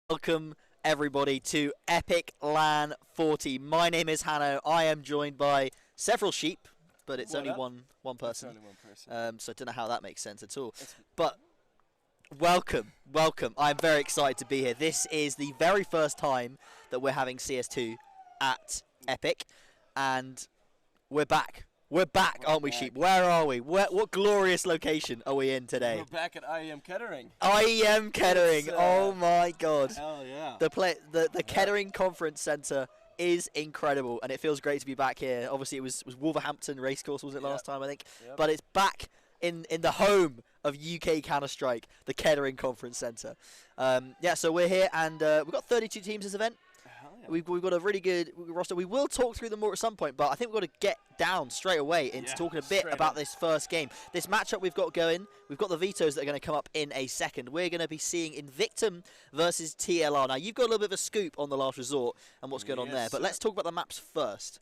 Welcome everybody to Epic LAN 40. My name is Hanno. I am joined by several sheep, but it's only one person. It's only one person. So I don't know how that makes sense at all. But welcome. I'm very excited to be here. This is the very first time that we're having CS2 at Epic, and we're back. We're back, aren't we, sheep? Where are we? What glorious location are we in today? We're back at IEM Kettering. IEM Kettering. Oh my God. Hell yeah. The Kettering Conference Centre is incredible, and it feels great to be back here. Obviously, it was Wolverhampton Racecourse, wasn't it, last time, I think? Yep. But it's back in the home of UK Counter-Strike, the Kettering Conference Centre. So we're here, and we've got 32 teams this event. We've got a really good roster. We will talk through them more at some point, but I think we've got to get down straight away into talking a bit about this first game. This matchup we've got going, we've got the vetoes that are going to come up in a second. We're going to be seeing Invictum versus TLR. Now, you've got a little bit of a scoop on the Last Resort and what's going on there, but let's talk about the maps first.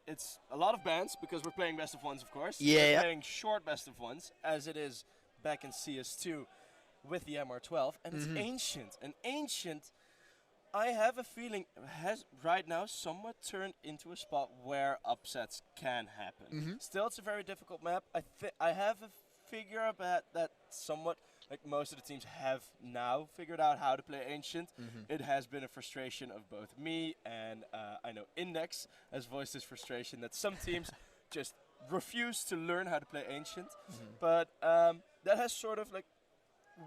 It's a lot of bands because we're playing best of ones, of course. Yeah. We're playing short best of ones, as it is back in CS2 with the MR12, and it's Ancient. And Ancient, I have a feeling, has right now somewhat turned into a spot where upsets can happen. Still, it's a very difficult map. I have a figure about that somewhat, like most of the teams have now figured out how to play Ancient. It has been a frustration of both me and I know Index has voiced his frustration that some teams just refuse to learn how to play Ancient. But that has sort of like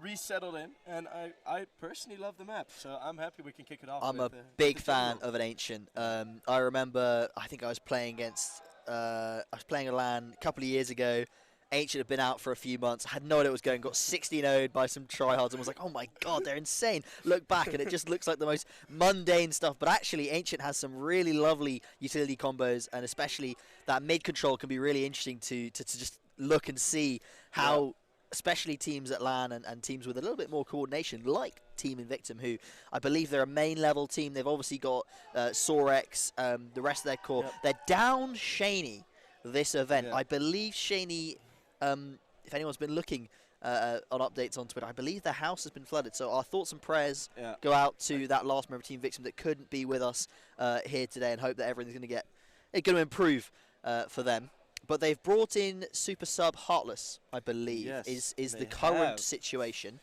resettled in, and I personally love the map, so I'm happy we can kick it off. I'm a big fan of an Ancient. I remember, I think I was playing against, I was playing a LAN a couple of years ago. Ancient had been out for a few months. I had no idea what was going. Got 16-0'd by some tryhards and was like, oh my God, they're insane. Look back and it just looks like the most mundane stuff. But actually, Ancient has some really lovely utility combos, and especially that mid control can be really interesting to just look and see how especially teams at LAN and teams with a little bit more coordination, like Team Invictum, who I believe they're a main level team. They've obviously got Sorex, the rest of their core. They're down Shaney this event. I believe Shaney, if anyone's been looking on updates on Twitter, I believe their house has been flooded. So our thoughts and prayers go out to that last member of Team Invictum that couldn't be with us here today, and hope that everything's going to improve for them. But they've brought in Super Sub Heartless, I believe, is the current situation.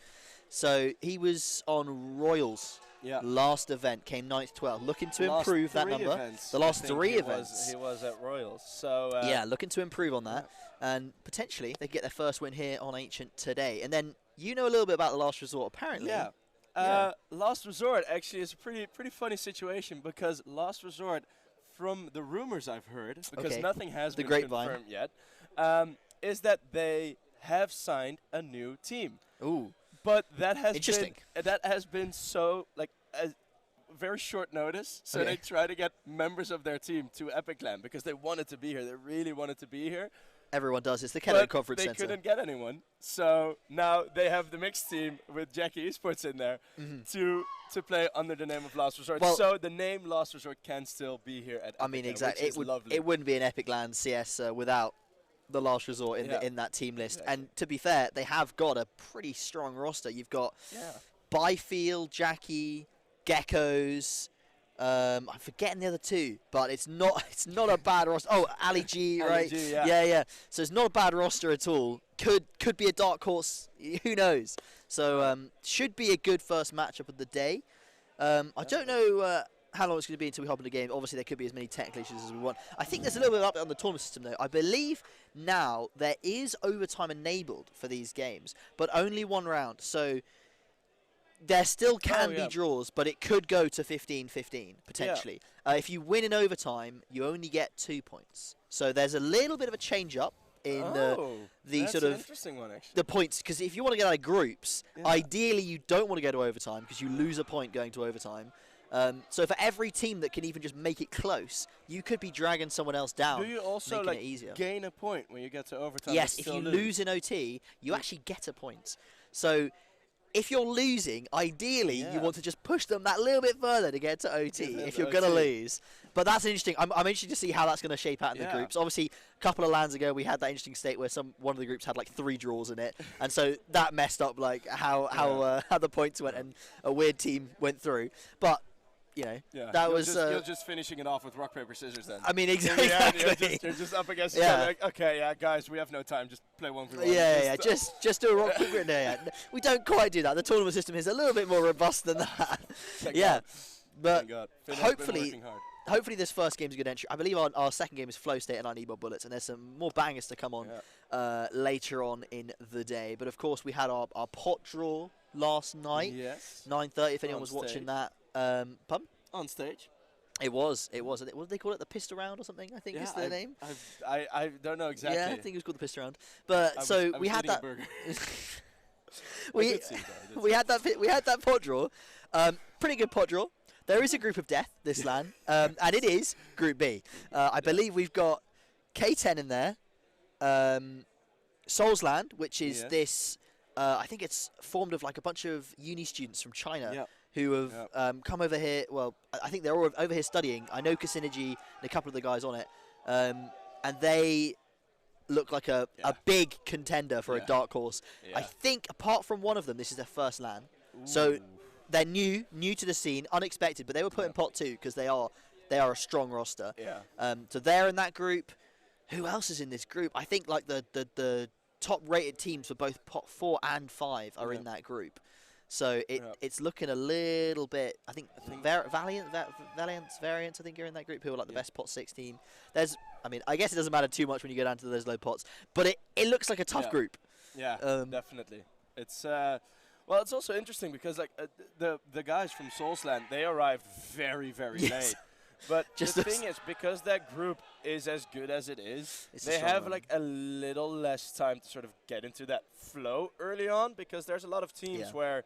So he was on Royals last event, came 9th, 12th, looking to improve that number. The last 3 events. He was at Royals. So looking to improve on that. And potentially they get their first win here on Ancient today. And then you know a little bit about the Last Resort, apparently. Last Resort actually is a pretty funny situation, because Last Resort, from the rumors I've heard, because nothing has been confirmed yet, is that they have signed a new team. Ooh. But that has been so like a very short notice. So they try to get members of their team to Epic LAN because they wanted to be here. They really wanted to be here. Everyone does. It's the Kettering Conference Center. Centre. They couldn't get anyone. So now they have the mixed team with Jackie Esports in there to play under the name of Last Resort. Well, so the name Last Resort can still be here at Epic I mean, LAN, exactly. It wouldn't be an Epic LAN CS without the Last Resort in that team list. Exactly. And to be fair, they have got a pretty strong roster. You've got Byfield, Jackie, Geckos. I'm forgetting the other 2, but it's not a bad roster. Oh, Ali G, right? G, yeah. So it's not a bad roster at all. Could be a dark horse. Who knows? So should be a good first matchup of the day. I don't know how long it's going to be until we hop in the game. Obviously, there could be as many technical issues as we want. I think there's a little bit of update on the tournament system, though. I believe now there is overtime enabled for these games, but only 1 round. So there still can be draws, but it could go to 15-15, potentially. If you win in overtime, you only get 2 points. So there's a little bit of a change-up in the sort of interesting one, actually. the points. Because if you want to get out of groups, ideally you don't want to go to overtime because you lose a point going to overtime. So for every team that can even just make it close, you could be dragging someone else down. Do you also making it easier. Gain a point when you get to overtime? Yes, if you lose in OT, you actually get a point. So if you're losing, ideally you want to just push them that little bit further to get to OT if you're going to lose. But that's interesting. I'm interested to see how that's going to shape out in the groups. Obviously, a couple of LANs ago, we had that interesting state where one of the groups had like 3 draws in it, and so that messed up like how the points went, and a weird team went through. But that was you're just finishing it off with rock paper scissors then. I mean, exactly. You're just up against each other. Like, okay, guys, we have no time. Just play 1v1. Just do a rock paper. We don't quite do that. The tournament system is a little bit more robust than that. But hopefully this first game is a good entry. I believe our second game is Flow State and I Need More Bullets, and there's some more bangers to come on later on in the day. But of course, we had our pot draw last night. Yes. 9:30. If anyone was watching that. Pardon? On stage. It was. What did they call it? The pistol round or something? I think is the name. I don't know exactly. Yeah, I think it was called the pistol round. But we had that. we had that pot draw. Pretty good pot draw. There is a group of death this LAN, and it is Group B. I believe we've got K10 in there, Soulsland, which is this. I think it's formed of like a bunch of uni students from China who have come over here. Well, I think they're all over here studying. I know Kasynergy and a couple of the guys on it, and they look like a big contender for a dark horse. I think apart from one of them, this is their first LAN. So they're new to the scene, unexpected, but they were put in pot 2 because they are a strong roster. So they're in that group. Who else is in this group? I think like the top rated teams for both pot 4 and 5 are in that group. So it's looking a little bit. I think Variants, I think, are in that group, who are like the best pot 6 team. I guess it doesn't matter too much when you go down to those low pots, but it looks like a tough group. Yeah, definitely. It's well, it's also interesting because like the guys from Soulsland, they arrived very late. But the thing is, because that group is as good as it is, they have like a little less time to sort of get into that flow early on, because there's a lot of teams where,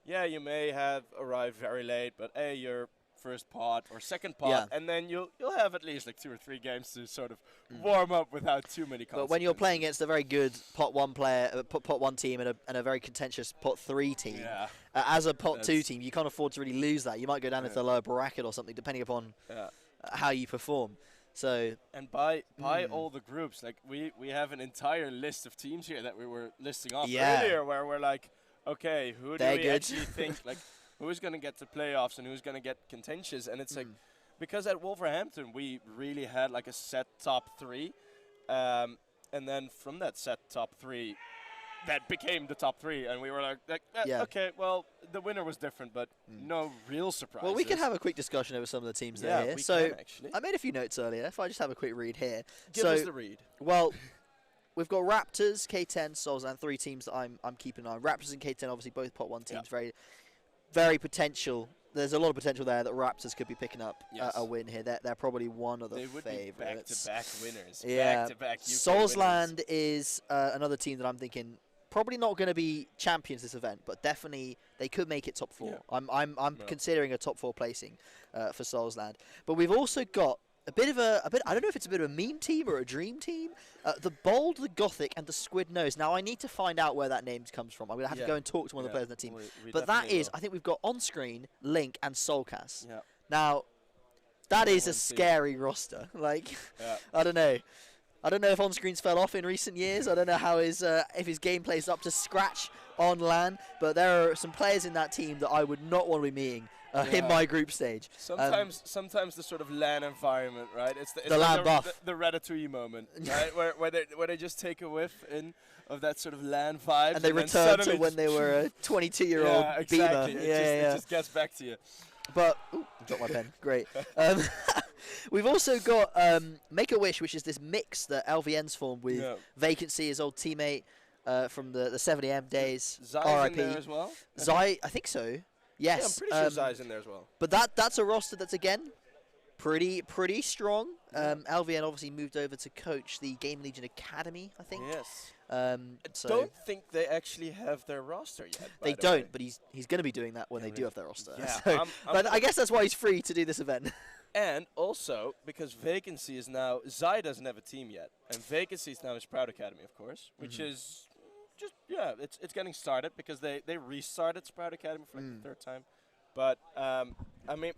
you may have arrived very late, but you're first pot or second pot, and then you'll have at least like 2 or 3 games to sort of warm up without too many consequences. But when you're playing against a very good pot 1 player, pot 1 team, and a very contentious pot 3 team, as a pot 2 team, you can't afford to really lose that. You might go down into the lower bracket or something, depending upon how you perform. So and by all the groups, like we have an entire list of teams here that we were listing off earlier, where we're like, okay, who do we actually think like who's going to get to playoffs and who's going to get contentious? And it's like, because at Wolverhampton we really had like a set top 3, and then from that set top 3, that became the top 3, and we were like okay, well, the winner was different, but no real surprises. Well, we can have a quick discussion over some of the teams that are here. So I made a few notes earlier. If I just have a quick read here. Give us the read. Well, we've got Raptors, K10, Soulsland, 3 teams that I'm keeping an eye on. Raptors and K10, obviously both pot 1 teams, very potential. There's a lot of potential there that Raptors could be picking up a win here. They're probably one of the favorites. They would be back-to-back winners. Yeah. Back-to-back UK Soulsland winners. is another team that I'm thinking probably not going to be champions this event, but definitely they could make it top 4. Yeah. I'm considering a top 4 placing for Soulsland. But we've also got a bit of a I don't know if it's a bit of a meme team or a dream team. The Bold, the Gothic, and the Squid Nose. Now I need to find out where that name comes from. I'm going to have to go and talk to one of the players in the team. But that is, I think we've got on screen Link and Soulcast. Yeah. Now that is a scary roster. Like I don't know. I don't know if on-screens fell off in recent years. I don't know how if his gameplay is up to scratch on LAN, but there are some players in that team that I would not want to be meeting in my group stage. Sometimes the sort of LAN environment, right? It's the LAN buff. The Ratatouille moment, right? where they just take a whiff of that sort of LAN vibe. And they return to when they were a 22-year-old exactly. beamer. It just gets back to you. But dropped my pen. Great. We've also got Make a Wish, which is this mix that LVN's formed with Vacancy, his old teammate from the 70M days. Zai's in there as well? Zai, I think so. Yes. Yeah, I'm pretty sure Zai's in there as well. But that's a roster that's, again, pretty strong. LVN obviously moved over to coach the Game Legion Academy, I think. Yes. I don't think they actually have their roster yet. They don't, but he's going to be doing that when they do have their roster. Yeah, so, but I guess that's why he's free to do this event. And also, because Vacancy is now... Zai doesn't have a team yet. And Vacancy is now his Proud Academy, of course, which is it's getting started because they restarted Sprout Academy for like the third time. But I mean,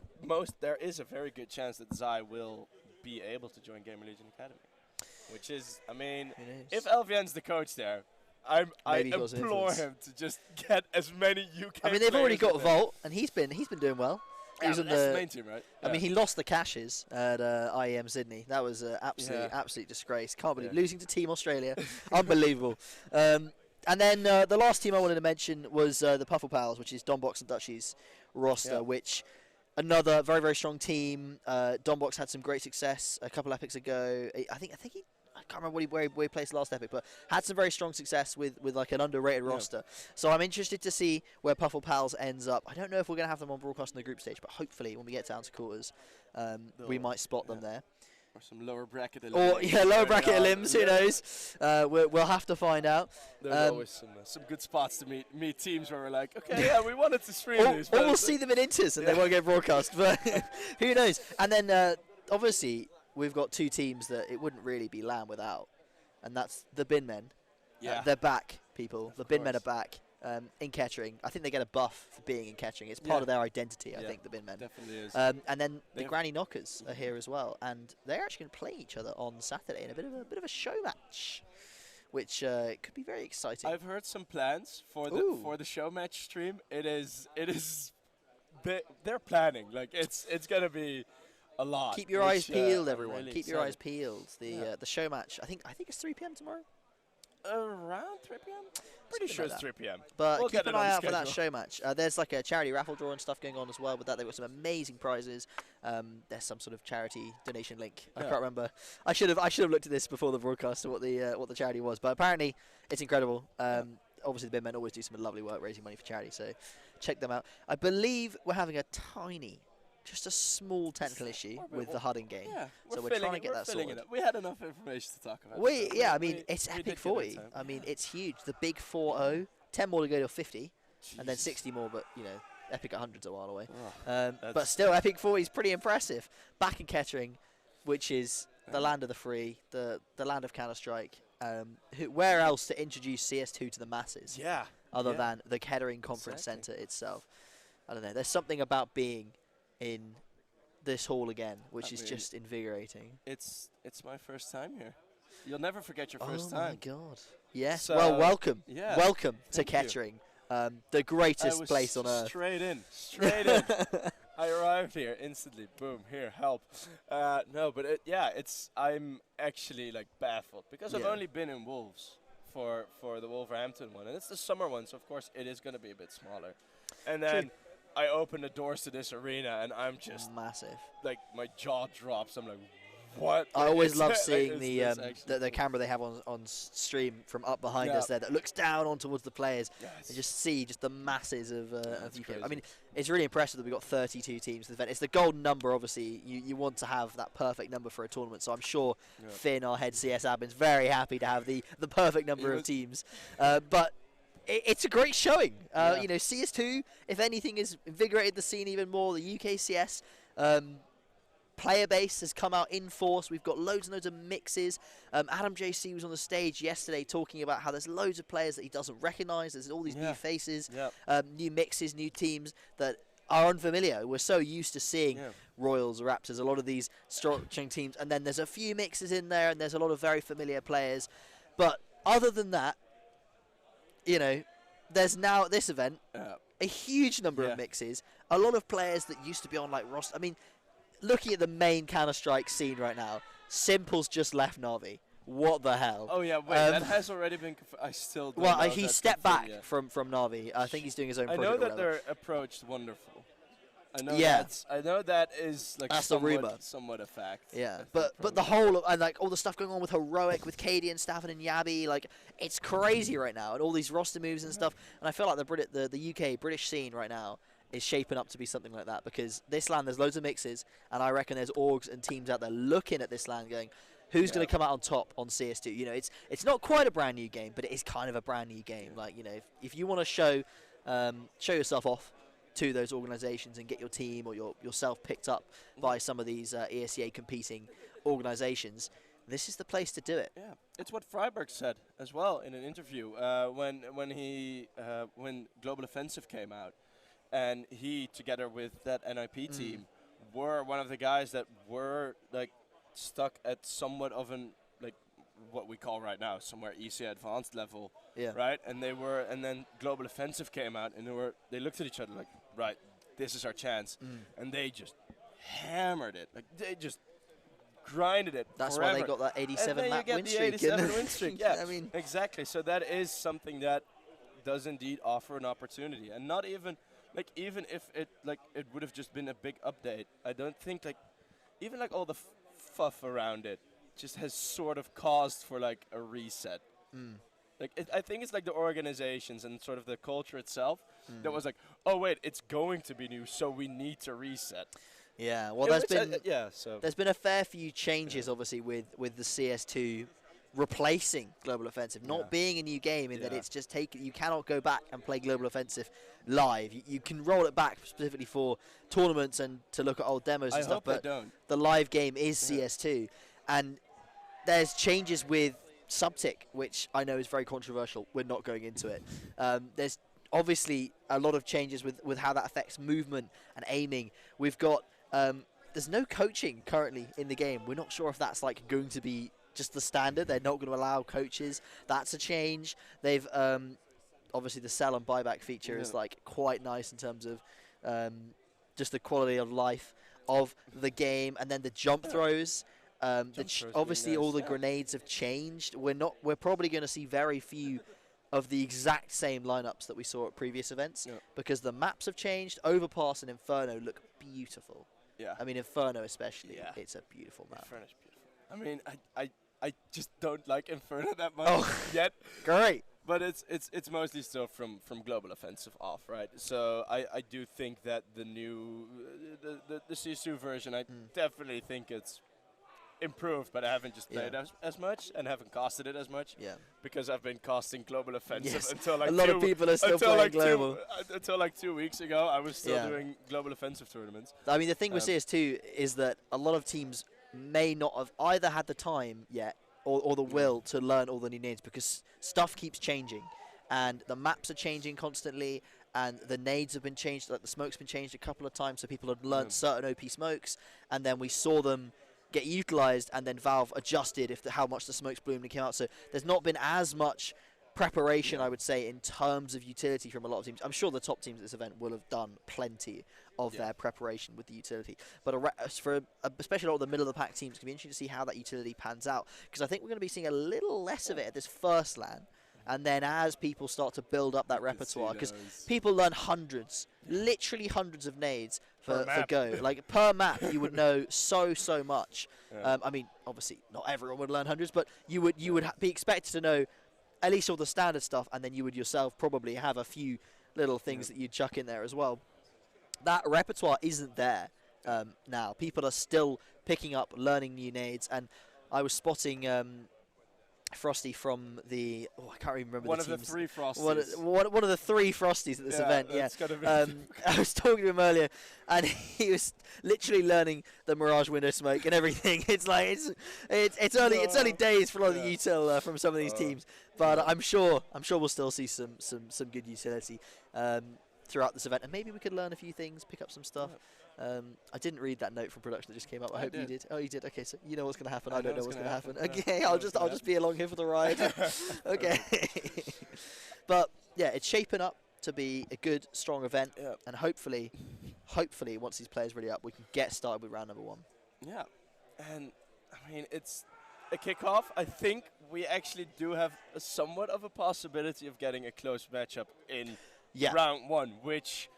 there is a very good chance that Zai will be able to join Gamer Legion Academy, which is, I mean, if LVN's the coach there, I Maybe he feels an implore influence. him to just get as many UK. I mean, they've already players got in there. Volt, and he's been doing well. He Yeah, was but on that's the main team, right? I mean, he lost the Caches at IEM Sydney. That was absolute disgrace. Can't believe losing to Team Australia. Unbelievable. And then the last team I wanted to mention was the Puffle Pals, which is Dombox and Dutchie's roster, which another very, very strong team. Dombox had some great success a couple epics ago. I can't remember where he placed last epic, but had some very strong success with like an underrated roster. So I'm interested to see where Puffle Pals ends up. I don't know if we're going to have them on broadcast in the group stage, but hopefully when we get down to quarters, we might spot them there. Or some lower bracket elims. Or lower bracket elims, who knows? We'll have to find out. There's always some good spots to meet teams where we're like, okay, we wanted to stream these. Or we'll see them in Inters and they won't get broadcast, but who knows? And then obviously we've got two teams that it wouldn't really be LAN without, and that's the Bin Men. Yeah. They're back, people. The Bin Men are back in Kettering. I think they get a buff for being in Kettering. It's part of their identity, I think, the Bin Men. Definitely is. And then the Granny Knockers are here as well, and they're actually going to play each other on Saturday in a bit of a show match, which could be very exciting. I've heard some plans for the show match stream. They're planning. Like it's going to be a lot. Keep your eyes peeled, everyone. Really Keep your eyes peeled. The show match. I think it's 3 p.m. tomorrow. Around 3 p.m. Pretty sure it's 3 p.m. But we'll keep an eye out for that show match. There's like a charity raffle draw and stuff going on as well with that. They've got some amazing prizes. There's some sort of charity donation link. I can't remember. I should have looked at this before the broadcast of what the charity was. But apparently it's incredible. Obviously the Bin Men always do some lovely work raising money for charity. So check them out. I believe we're having just a small technical issue with the HUD in game. Yeah, so we're trying to get that sorted. We had enough information to talk about. I mean, it's Epic 40. I mean, it's huge. The big 4-0, 10 more to go to 50, and then 60 more, but, Epic 100's a while away. But still, Epic 40 is pretty impressive. Back in Kettering, which is the land of the free, the land of Counter-Strike. Where else to introduce CS2 to the masses? Other than the Kettering Conference Centre itself. I don't know. There's something about being in this hall again, which is just invigorating. It's my first time here. You'll never forget your first time. Oh my god! Yes. So, well, welcome. Yeah. Welcome to Kettering, the greatest place on earth. Straight in. I arrived here instantly. Boom. Here, help. No, but I'm actually like baffled because I've only been in Wolves for the Wolverhampton one, and it's the summer one, so of course it is going to be a bit smaller. And then I open the doors to this arena, and I'm just massive. Like my jaw drops. I'm like, what? I always love seeing the camera they have on stream from up behind us there that looks down on towards the players and just see just the masses of UK. I mean, it's really impressive that we've got 32 teams in the event. It's the golden number, obviously. You want to have that perfect number for a tournament, so I'm sure Finn, our head CS admin, is very happy to have the perfect number of teams. But it's a great showing. CS2, if anything, has invigorated the scene even more. The UK CS player base has come out in force. We've got loads and loads of mixes. Adam JC was on the stage yesterday talking about how there's loads of players that he doesn't recognise. There's all these new faces, new mixes, new teams that are unfamiliar. We're so used to seeing Royals, Raptors, a lot of these structuring teams, and then there's a few mixes in there, and there's a lot of very familiar players. But other than that, there's now at this event a huge number of mixes. A lot of players that used to be on like roster. I mean, looking at the main Counter-Strike scene right now, Simple's just left Na'Vi. What the hell? Oh yeah, wait, that has already been I still don't know he stepped back from Na'Vi. I think he's doing his own project. I know that their approach wonderful. I know that is like that's the rumor. Somewhat a fact. Yeah, but the whole and like all the stuff going on with Heroic, with Katie and Stafford and Yabi, like it's crazy right now, and all these roster moves and stuff. And I feel like the UK British scene right now is shaping up to be something like that, because this LAN there's loads of mixes, and I reckon there's orgs and teams out there looking at this LAN going, who's going to come out on top on CS2? It's not quite a brand new game, but it is kind of a brand new game. Like if you want to show yourself off to those organisations and get your team or yourself picked up by some of these ESEA competing organisations, this is the place to do it. Yeah, it's what Freiberg said as well in an interview when Global Offensive came out, and he, together with that NIP team, were one of the guys that were like stuck at somewhat of an like what we call right now somewhere EC advanced level, right? And then Global Offensive came out, and they looked at each other like, right, this is our chance, and they just hammered it, like they just grinded it. That's forever. why they got that 87 and then map you get win the streak. 87 win streak. Yeah, I mean, exactly. So that is something that does indeed offer an opportunity, and not even like even if it would have just been a big update. I don't think even all the fuff around it just has sort of caused for like a reset. I think it's like the organizations and sort of the culture itself that was like, oh wait, it's going to be new, so we need to reset. Yeah, well, there's been a fair few changes, obviously, with the CS2 replacing Global Offensive, not being a new game in that it's just you cannot go back and play Global Offensive live. You can roll it back specifically for tournaments and to look at old demos and stuff, but the live game is CS2, and there's changes with Subtic, which I know is very controversial. We're not going into it. There's obviously a lot of changes with how that affects movement and aiming. We've got there's no coaching currently in the game. We're not sure if that's like going to be just the standard. They're not going to allow coaches. That's a change. They've obviously the sell and buyback feature is like quite nice in terms of just the quality of life of the game, and then the jump throws. Obviously all the grenades have changed. We're probably going to see very few of the exact same lineups that we saw at previous events because the maps have changed. Overpass and Inferno look beautiful. Yeah, I mean Inferno especially. Yeah. It's a beautiful map. Inferno's beautiful. I mean, I just don't like Inferno that much yet. Great. But it's mostly still from Global Offensive off, right? So I do think that the new the CS2 version, I definitely think it's improved, but I haven't just played as much and haven't casted it as much. Yeah. Because I've been casting Global Offensive until like a lot of people are still playing Global. Until like 2 weeks ago, I was still doing Global Offensive tournaments. I mean, the thing with CS2 is that a lot of teams may not have either had the time yet or the will to learn all the new names because stuff keeps changing, and the maps are changing constantly, and the nades have been changed. Like the smoke's been changed a couple of times, so people have learned certain OP smokes, and then we saw them get utilized, and then Valve adjusted how much the smokes bloomed and came out. So there's not been as much preparation, I would say, in terms of utility from a lot of teams. I'm sure the top teams at this event will have done plenty of their preparation with the utility. But especially a lot of the middle of the pack teams, it's going to be interesting to see how that utility pans out, because I think we're going to be seeing a little less of it at this first LAN. And then as people start to build up that repertoire, because people learn literally hundreds of nades for Go. Like per map, you would know so much. I mean, obviously not everyone would learn hundreds, but you would be expected to know at least all the standard stuff, and then you would yourself probably have a few little things that you'd chuck in there as well. That repertoire isn't there now. People are still picking up, learning new nades, and I was spotting Frosty from the I can't even remember one the of the teams. three Frosties. One of the three Frosties at this event. I was talking to him earlier, and he was literally learning the Mirage window smoke and everything. It's like it's early days for a lot of the util from some of these teams, but I'm sure we'll still see some good utility throughout this event, and maybe we could learn a few things, pick up some stuff. I didn't read that note from production that just came up. I hope you did. Oh, you did. Okay, so you know what's going to happen. I don't know what's going to happen. Okay, I'll just be along here for the ride. Okay. But yeah, it's shaping up to be a good, strong event, and hopefully, once these players really up, we can get started with round number 1. Yeah, and I mean it's a kickoff. I think we actually do have somewhat of a possibility of getting a close matchup in round 1, which,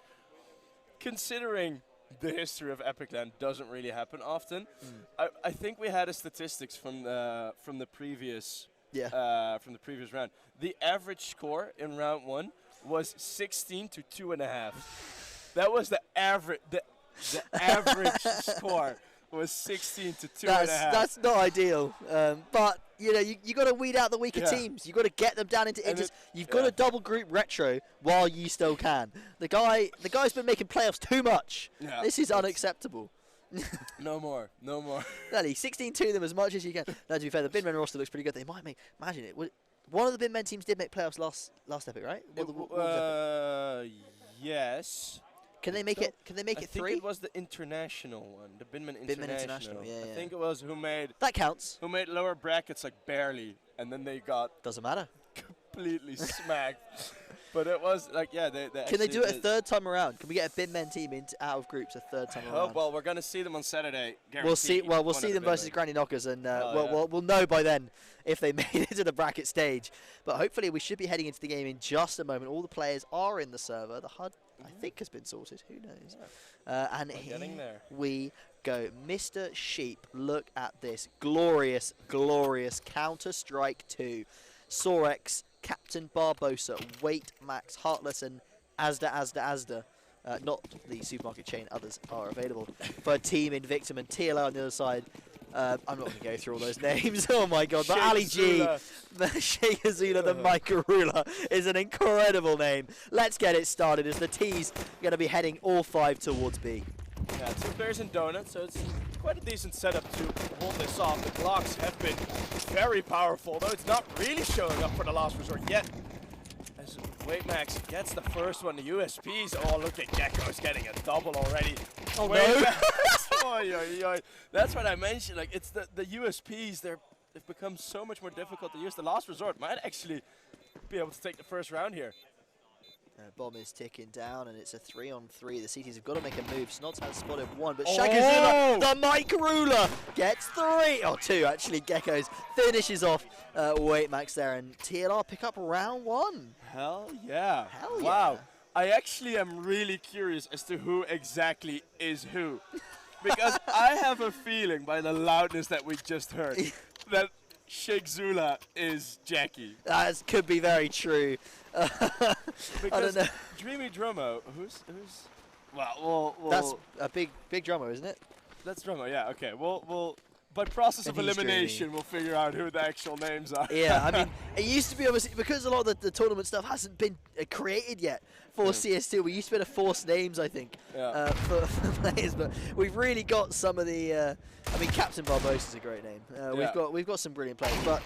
considering the history of Epic Land, doesn't really happen often. I think we had a statistics from the previous round. The average score in round 1 was 16 to 2.5. That was the average. The average score was 16 to 2.5. That's not ideal. But you know, you got to weed out the weaker teams. You got to get them down into inches. You've got to double group retro while you still can. The guy's been making playoffs too much. This is unacceptable. No more. No more. Really, 16-2 them as much as you can. No, to be fair, the Binmen roster looks pretty good. They might make. Imagine it. One of the Binmen teams did make playoffs last epic, right? Yes. Can they make it? Can they make it 3? I think it was the international one, the Binmen International. Yeah, I think it was who made that counts. Who made lower brackets like barely, and then they got doesn't matter. Completely smacked. But it was like, yeah, they can they do it a third time around? Can we get a Binmen team out of groups a third time around? Well, we're gonna see them on Saturday. We'll see. Well, we'll see them versus Granny Knockers, and we'll know by then if they made it to the bracket stage. But hopefully, we should be heading into the game in just a moment. All the players are in the server. The HUD, I think, has been sorted. Who knows? And here we go. Mr. Sheep, look at this glorious, glorious Counter-Strike 2. Sorex, Captain Barbosa, Wait Max, Heartless, and Asda. Not the supermarket chain, others are available. For Team Invictum and TLO on the other side. I'm not going to go through all those names. Oh my god. But Ali G, the Sheikh Azula, the Mykarula is an incredible name. Let's get it started as the T's are going to be heading all 5 towards B. Yeah, 2 players in Donut, so it's quite a decent setup to hold this off. The blocks have been very powerful, though it's not really showing up for the last resort yet. As Waymax gets the first one, the USPs. Oh, look at Gecko's getting a double already. Oh no! Oy, oy, oy. That's what I mentioned. Like, it's the USPs. They've become so much more difficult to use. The last resort might actually be able to take the first round here. Bomb is ticking down, and it's a 3-on-3. The CTs have got to make a move. Snods has spotted 1, but Shagazula, the Mykarula, gets 3. Or 2, actually. Geckos finishes off Wait Max there, and TLR pick up round 1. Hell yeah. Hell wow. yeah. I actually am really curious as to who exactly is who. Because I have a feeling by the loudness that we just heard that Sheikh Zula is Jackie. That could be very true. I don't know. Dreamy Drummo, who's well, that's a big drummer, isn't it? That's Drummo, yeah. Okay, we'll by process of elimination, we'll figure out who the actual names are. Yeah, I mean, it used to be obviously because a lot of the tournament stuff hasn't been created yet for CS2. We used to be able to force names, I think, for players, but we've really got some of the. I mean, Captain Barbosa is a great name. We've got some brilliant players, but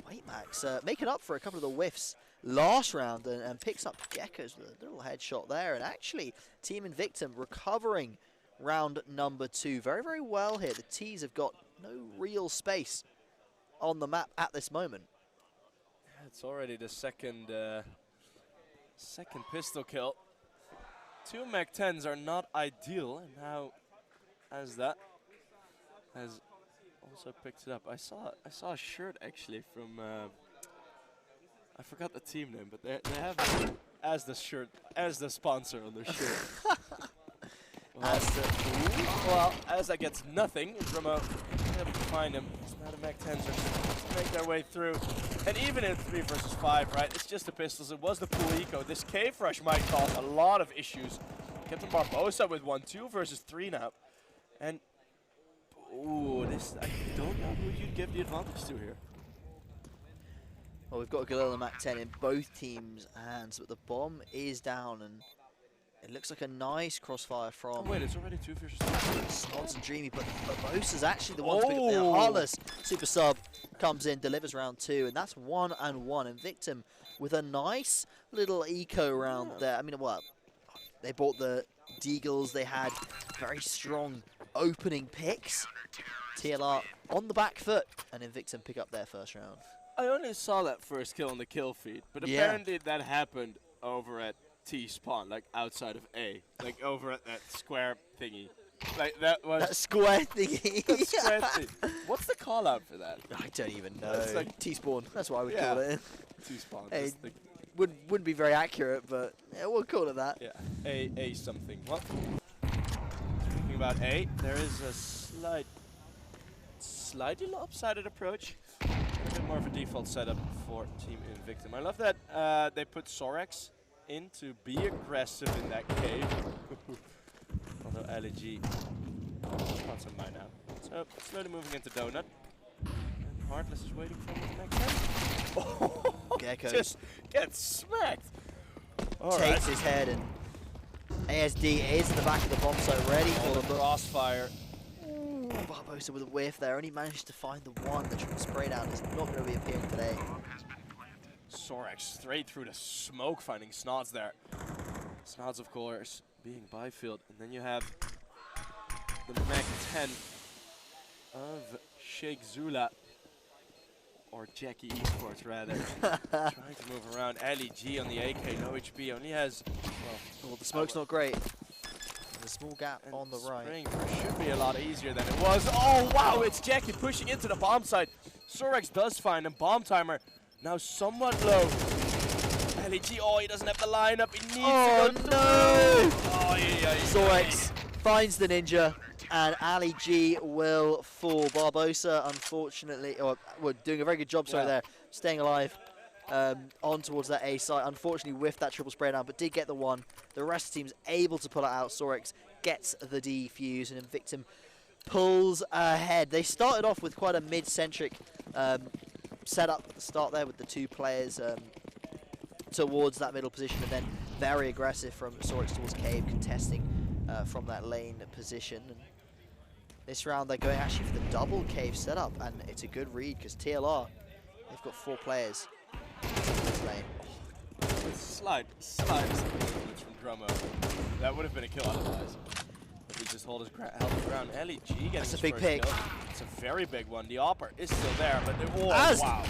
Wait Max making up for a couple of the whiffs last round and picks up Geckos with a little headshot there, and actually Team Invictum recovering round number 2 very, very well here. The T's have got no real space on the map at this moment. It's already the second pistol kill. 2 Mac 10s are not ideal, and now Asda has also picked it up. I saw a shirt actually from I forgot the team name, but they have Asda shirt as the sponsor on their shirt. Well, Asda gets nothing. Drummo able to find him. It's not a Mac 10s are make their way through. And even in 3 versus 5, right? It's just the pistols. It was the pool eco. This cave rush might cause a lot of issues. Captain Barbosa with 1-2 versus 3 now. And this I don't know who you'd give the advantage to here. Well, we've got a Galil and Mac 10 in both teams' hands, but the bomb is down, and it looks like a nice crossfire from. Oh wait, it's already 2 versus 3. Snods and Dreamy, but Barbosa's actually the one to pick up there. Heartless super sub comes in, delivers round 2, and that's 1-1. Invictum with a nice little eco round there. I mean, well, they bought the Deagles. They had very strong opening picks. TLR on the back foot, and Invictum pick up their first round. I only saw that first kill on the kill feed, but apparently that happened over at T spawn, like outside of A, like over at that square thingy. Like that was that square thingy. That square thing. What's the call out for that? I don't even know. It's like T spawn. That's what I would call it. T spawn. Hey, wouldn't be very accurate, but yeah, we'll call it that. Yeah. A something. What? Speaking about A, there is a slightly lopsided approach. A bit more of a default setup for Team Invictum. I love that they put Sorex in to be aggressive in that cave. Although LG spots on by now. So slowly moving into Donut. And Heartless is waiting for him to next time. Oh, Gecko just gets smacked. Takes his head, and ASD is in the back of the bomb site ready for the crossfire. Barbosa with a whiff there. Only managed to find the one. The triple spray down is not going to be appearing today. Sorex straight through the smoke, finding Snods there. Snods, of course, being Byfield. And then you have the Mac 10 of Sheikh Zula. Or Jackie Esports, rather. Trying to move around. Ali G on the AK, no HP. Only has, well, the smoke's not great. There's a small gap on the right. Spraying should be a lot easier than it was. Oh, wow, it's Jackie pushing into the bomb site. Sorex does find him. Bomb timer now somewhat low. LEG, oh, he doesn't have the lineup. He needs to go through. No! Oh, yeah. Sorex finds the ninja, and Ali G will fall. Barbosa, unfortunately, or well, doing a very good job, sorry, there, staying alive on towards that A site. Unfortunately, whiffed that triple spray down, but did get the one. The rest of the team's able to pull it out. Sorex gets the defuse, and Invictum pulls ahead. They started off with quite a mid-centric setup at the start there with the two players towards that middle position, and then very aggressive from Sorex towards Cave, contesting from that lane position. And this round they're going actually for the double Cave setup, and it's a good read because TLR, they've got 4 players in this lane. Slight from Drummo. That would have been a kill otherwise. If he just held his ground. LEG getting That's a his big first pick. kill. It's a very big one. The Opper is still there, but wow.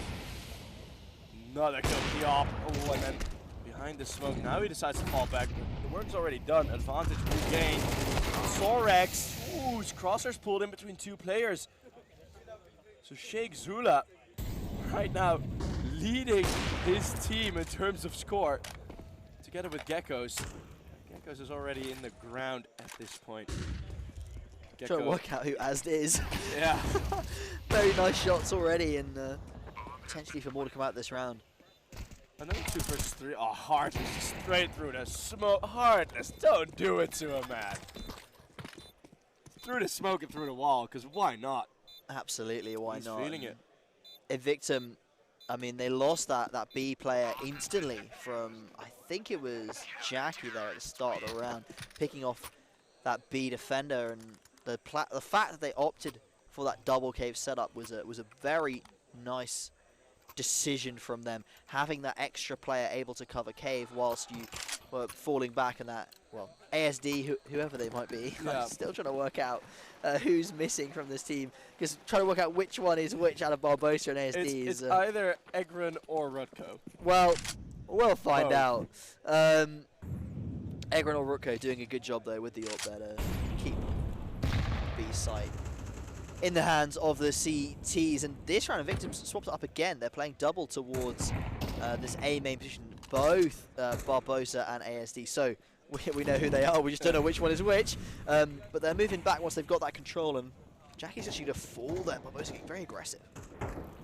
Another kill for the Opper. Oh, and then behind the smoke. Now he decides to fall back. The work's already done. Advantage regained. Sorex. Ooh, his crosshairs pulled in between 2 players. So Sheikh Zula right now leading his team in terms of score, together with Geckos. Geckos is already in the ground at this point. Trying to work out who Asd is. Yeah. Very nice shots already, and potentially for more to come out this round. Another 2 versus 3. Oh, Heartless straight through the smoke. Heartless, don't do it to him, man. Through the smoke and through the wall, because why not? Absolutely, why not? He's feeling it. Invictum, I mean, they lost that B player instantly from, I think it was Jackie there at the start of the round, picking off that B defender, and the fact that they opted for that double Cave setup was a very nice decision from them, having that extra player able to cover Cave whilst you were falling back, and that, well, ASD, whoever they might be. Yeah. I'm still trying to work out who's missing from this team, because trying to work out which one is which out of Barbosa and ASD It's is either Egron or Rutko. well, we'll find Both. out. Egron or Rutko doing a good job though with the AWP there to keep B site in the hands of the CTs, and this round Invictum swaps it up again. They're playing double towards this A main position, both Barbosa and ASD. So we know who they are, we just don't know which one is which. But they're moving back once they've got that control, and Jackie's actually going to fall there. Barbosa getting very aggressive.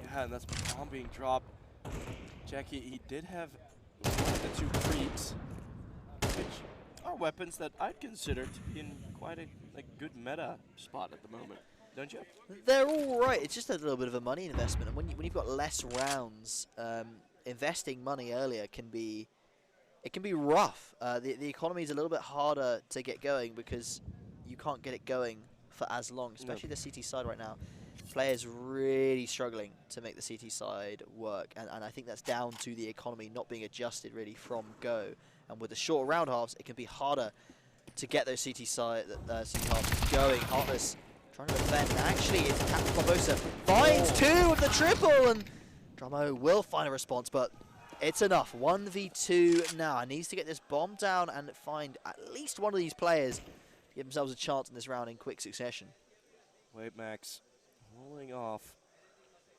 Yeah, and that's bomb being dropped. Jackie, he did have one of the 2 creeps, which are weapons that I'd consider to be in quite a good meta spot at the moment. Don't you? They're all right. It's just a little bit of a money investment, and when you've got less rounds, investing money earlier can be rough. The economy is a little bit harder to get going because you can't get it going for as long, especially the CT side right now. Players really struggling to make the CT side work, and I think that's down to the economy not being adjusted really from go. And with the short round halves, it can be harder to get those CT halves going. Heartless trying to defend. Actually, it's Captain Barbosa finds 2 of the triple, and Drummo will find a response, but it's enough. 1v2 now. Needs to get this bomb down and find at least one of these players to give themselves a chance in this round in quick succession. Wait, Max. Rolling off.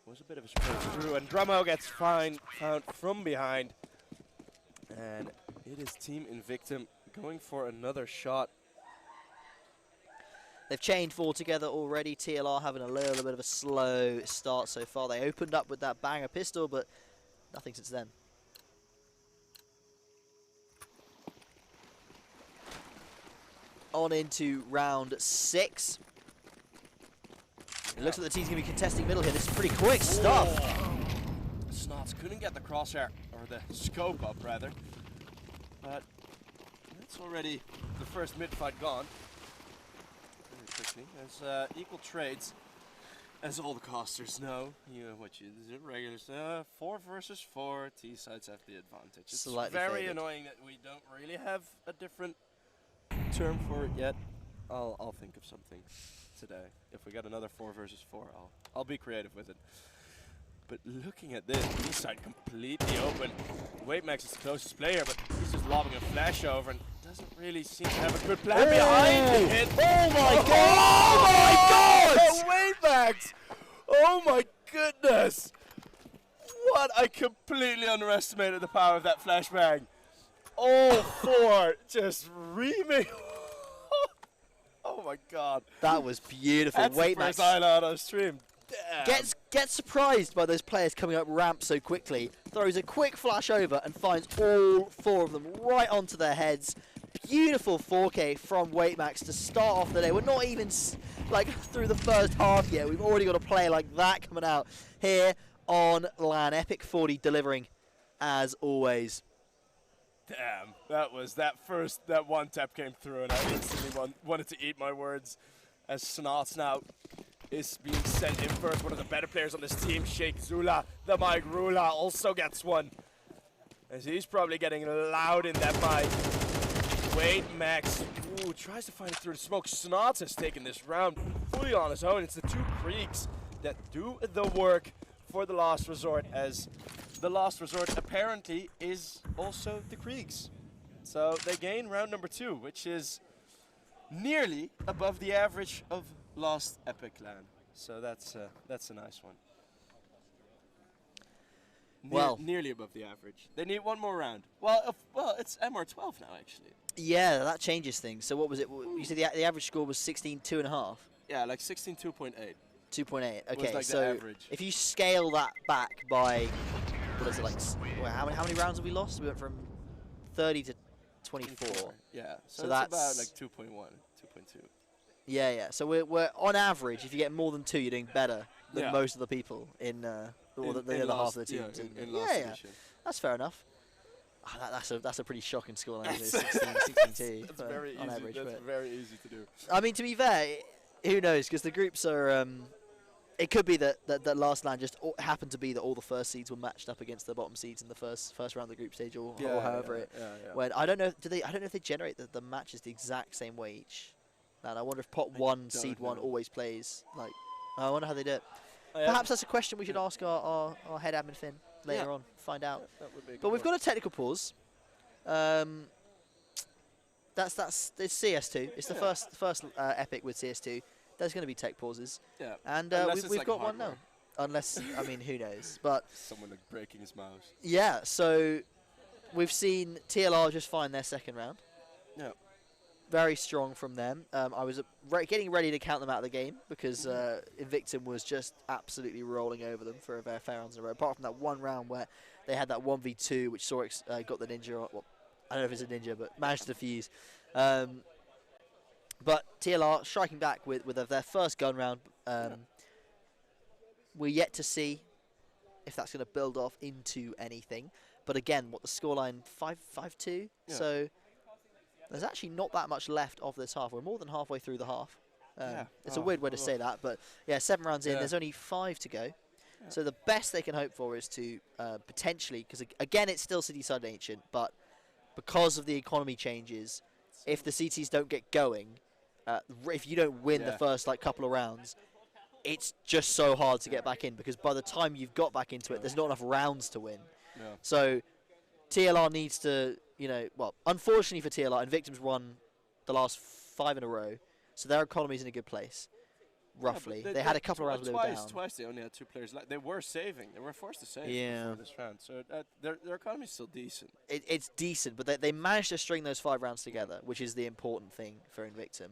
Was a bit of a surprise through, and Drummo gets found from behind. And it is Team Invictum going for another shot. They've chained 4 together already. TLR having a little bit of a slow start so far. They opened up with that banger pistol, but nothing since then. On into round 6. It looks like the team's going to be contesting middle here. This is pretty quick stuff. Snots couldn't get the crosshair, or the scope up rather. But that's already the first mid fight gone. Very quick actually. As equal trades, as all the casters know, you know what you regular 4 versus 4. T sides have the advantage. It's Slightly very favored. annoying that we don't really have a different term for it yet. I'll think of something today. If we get another 4 versus 4, I'll be creative with it. But looking at this, T side completely open. Weightmax is the closest player, but he's just lobbing a flash over and doesn't really seem to have a good plan behind it. Oh my god! Oh my god! Weightmax! Oh my goodness! What? I completely underestimated the power of that flashbang. All 4 just reaming. Oh my god. That was beautiful. That's the first highlight on stream. Damn. Gets surprised by those players coming up ramp so quickly, throws a quick flash over and finds all 4 of them right onto their heads. Beautiful 4K from Weightmax to start off the day. We're not even like through the first half yet. We've already got a play like that coming out here on LAN. Epic 40 delivering as always. Damn, that one tap came through and I instantly wanted to eat my words as Snots now is being sent in first. One of the better players on this team, Sheikh Zula, the mic Rula, also gets one. As he's probably getting loud in that mic. Weightmax, ooh, tries to find it through the smoke. Snots has taken this round fully on his own. It's the 2 Kriegs that do the work for the Last Resort, as the Last Resort apparently is also the Kriegs. So they gain round number 2, which is nearly above the average of Lost Epic LAN. So that's a nice one. Nearly above the average. They need one more round. Well, it's MR12 now actually. Yeah, that changes things. So what was it? You said the average score was 16.2.5. Yeah, like 16.2.8. 2.8. Okay, like so if you scale that back by, what is it like? How many rounds have we lost? We went from 30 to 24. Yeah, so that's about like 2.1, 2.2. Yeah. So we're on average, if you get more than 2, you're doing better than most of the people in the other half of the team. Yeah. That's fair enough. Oh, that's a pretty shocking score. 16-2 That's very on easy. average. That's very easy to do. I mean, to be fair, who knows? Because the groups are. It could be that last LAN just happened to be that all the first seeds were matched up against the bottom seeds in the first round of the group stage, or however it. When I don't know, I don't know if they generate the matches the exact same way each. And I wonder if pot 1 seed 1 always plays like. I wonder how they do it. Perhaps that's a question we should ask our head admin Finn later on. Find out. That would be a good But we've got a technical pause. It's CS2. It's the first epic with CS2. There's going to be tech pauses. Yeah. And we've like got one now. Unless, I mean, who knows? But someone like breaking his mouse. Yeah. So we've seen TLR just find their second round. Yeah. Very strong from them. I was getting ready to count them out of the game because Invictum was just absolutely rolling over them for a fair rounds in a row. Apart from that one round where they had that 1v2, which Sorix got the ninja. Well, I don't know if it's a ninja, but managed to defuse. But TLR striking back with their first gun round. We're yet to see if that's going to build off into anything. But again, what the scoreline 5-2. Yeah. So there's actually not that much left of this half. We're more than halfway through the half. It's a weird way to say that, but yeah, 7 rounds in. There's only 5 to go. Yeah. So the best they can hope for is to potentially, because again, it's still City Side Ancient, but because of the economy changes, if the CTs don't get going, if you don't win the first couple of rounds, it's just so hard to get back in, because by the time you've got back into it, there's not enough rounds to win. Yeah. So TLR needs to, well, unfortunately for TLR, Invictum's won the last 5 in a row, so their economy's in a good place, roughly. They had a couple of rounds where they were down. Twice they only had 2 players. They were saving. They were forced to save before this round, so their economy's still decent. It's decent, but they managed to string those 5 rounds together, which is the important thing for Invictum.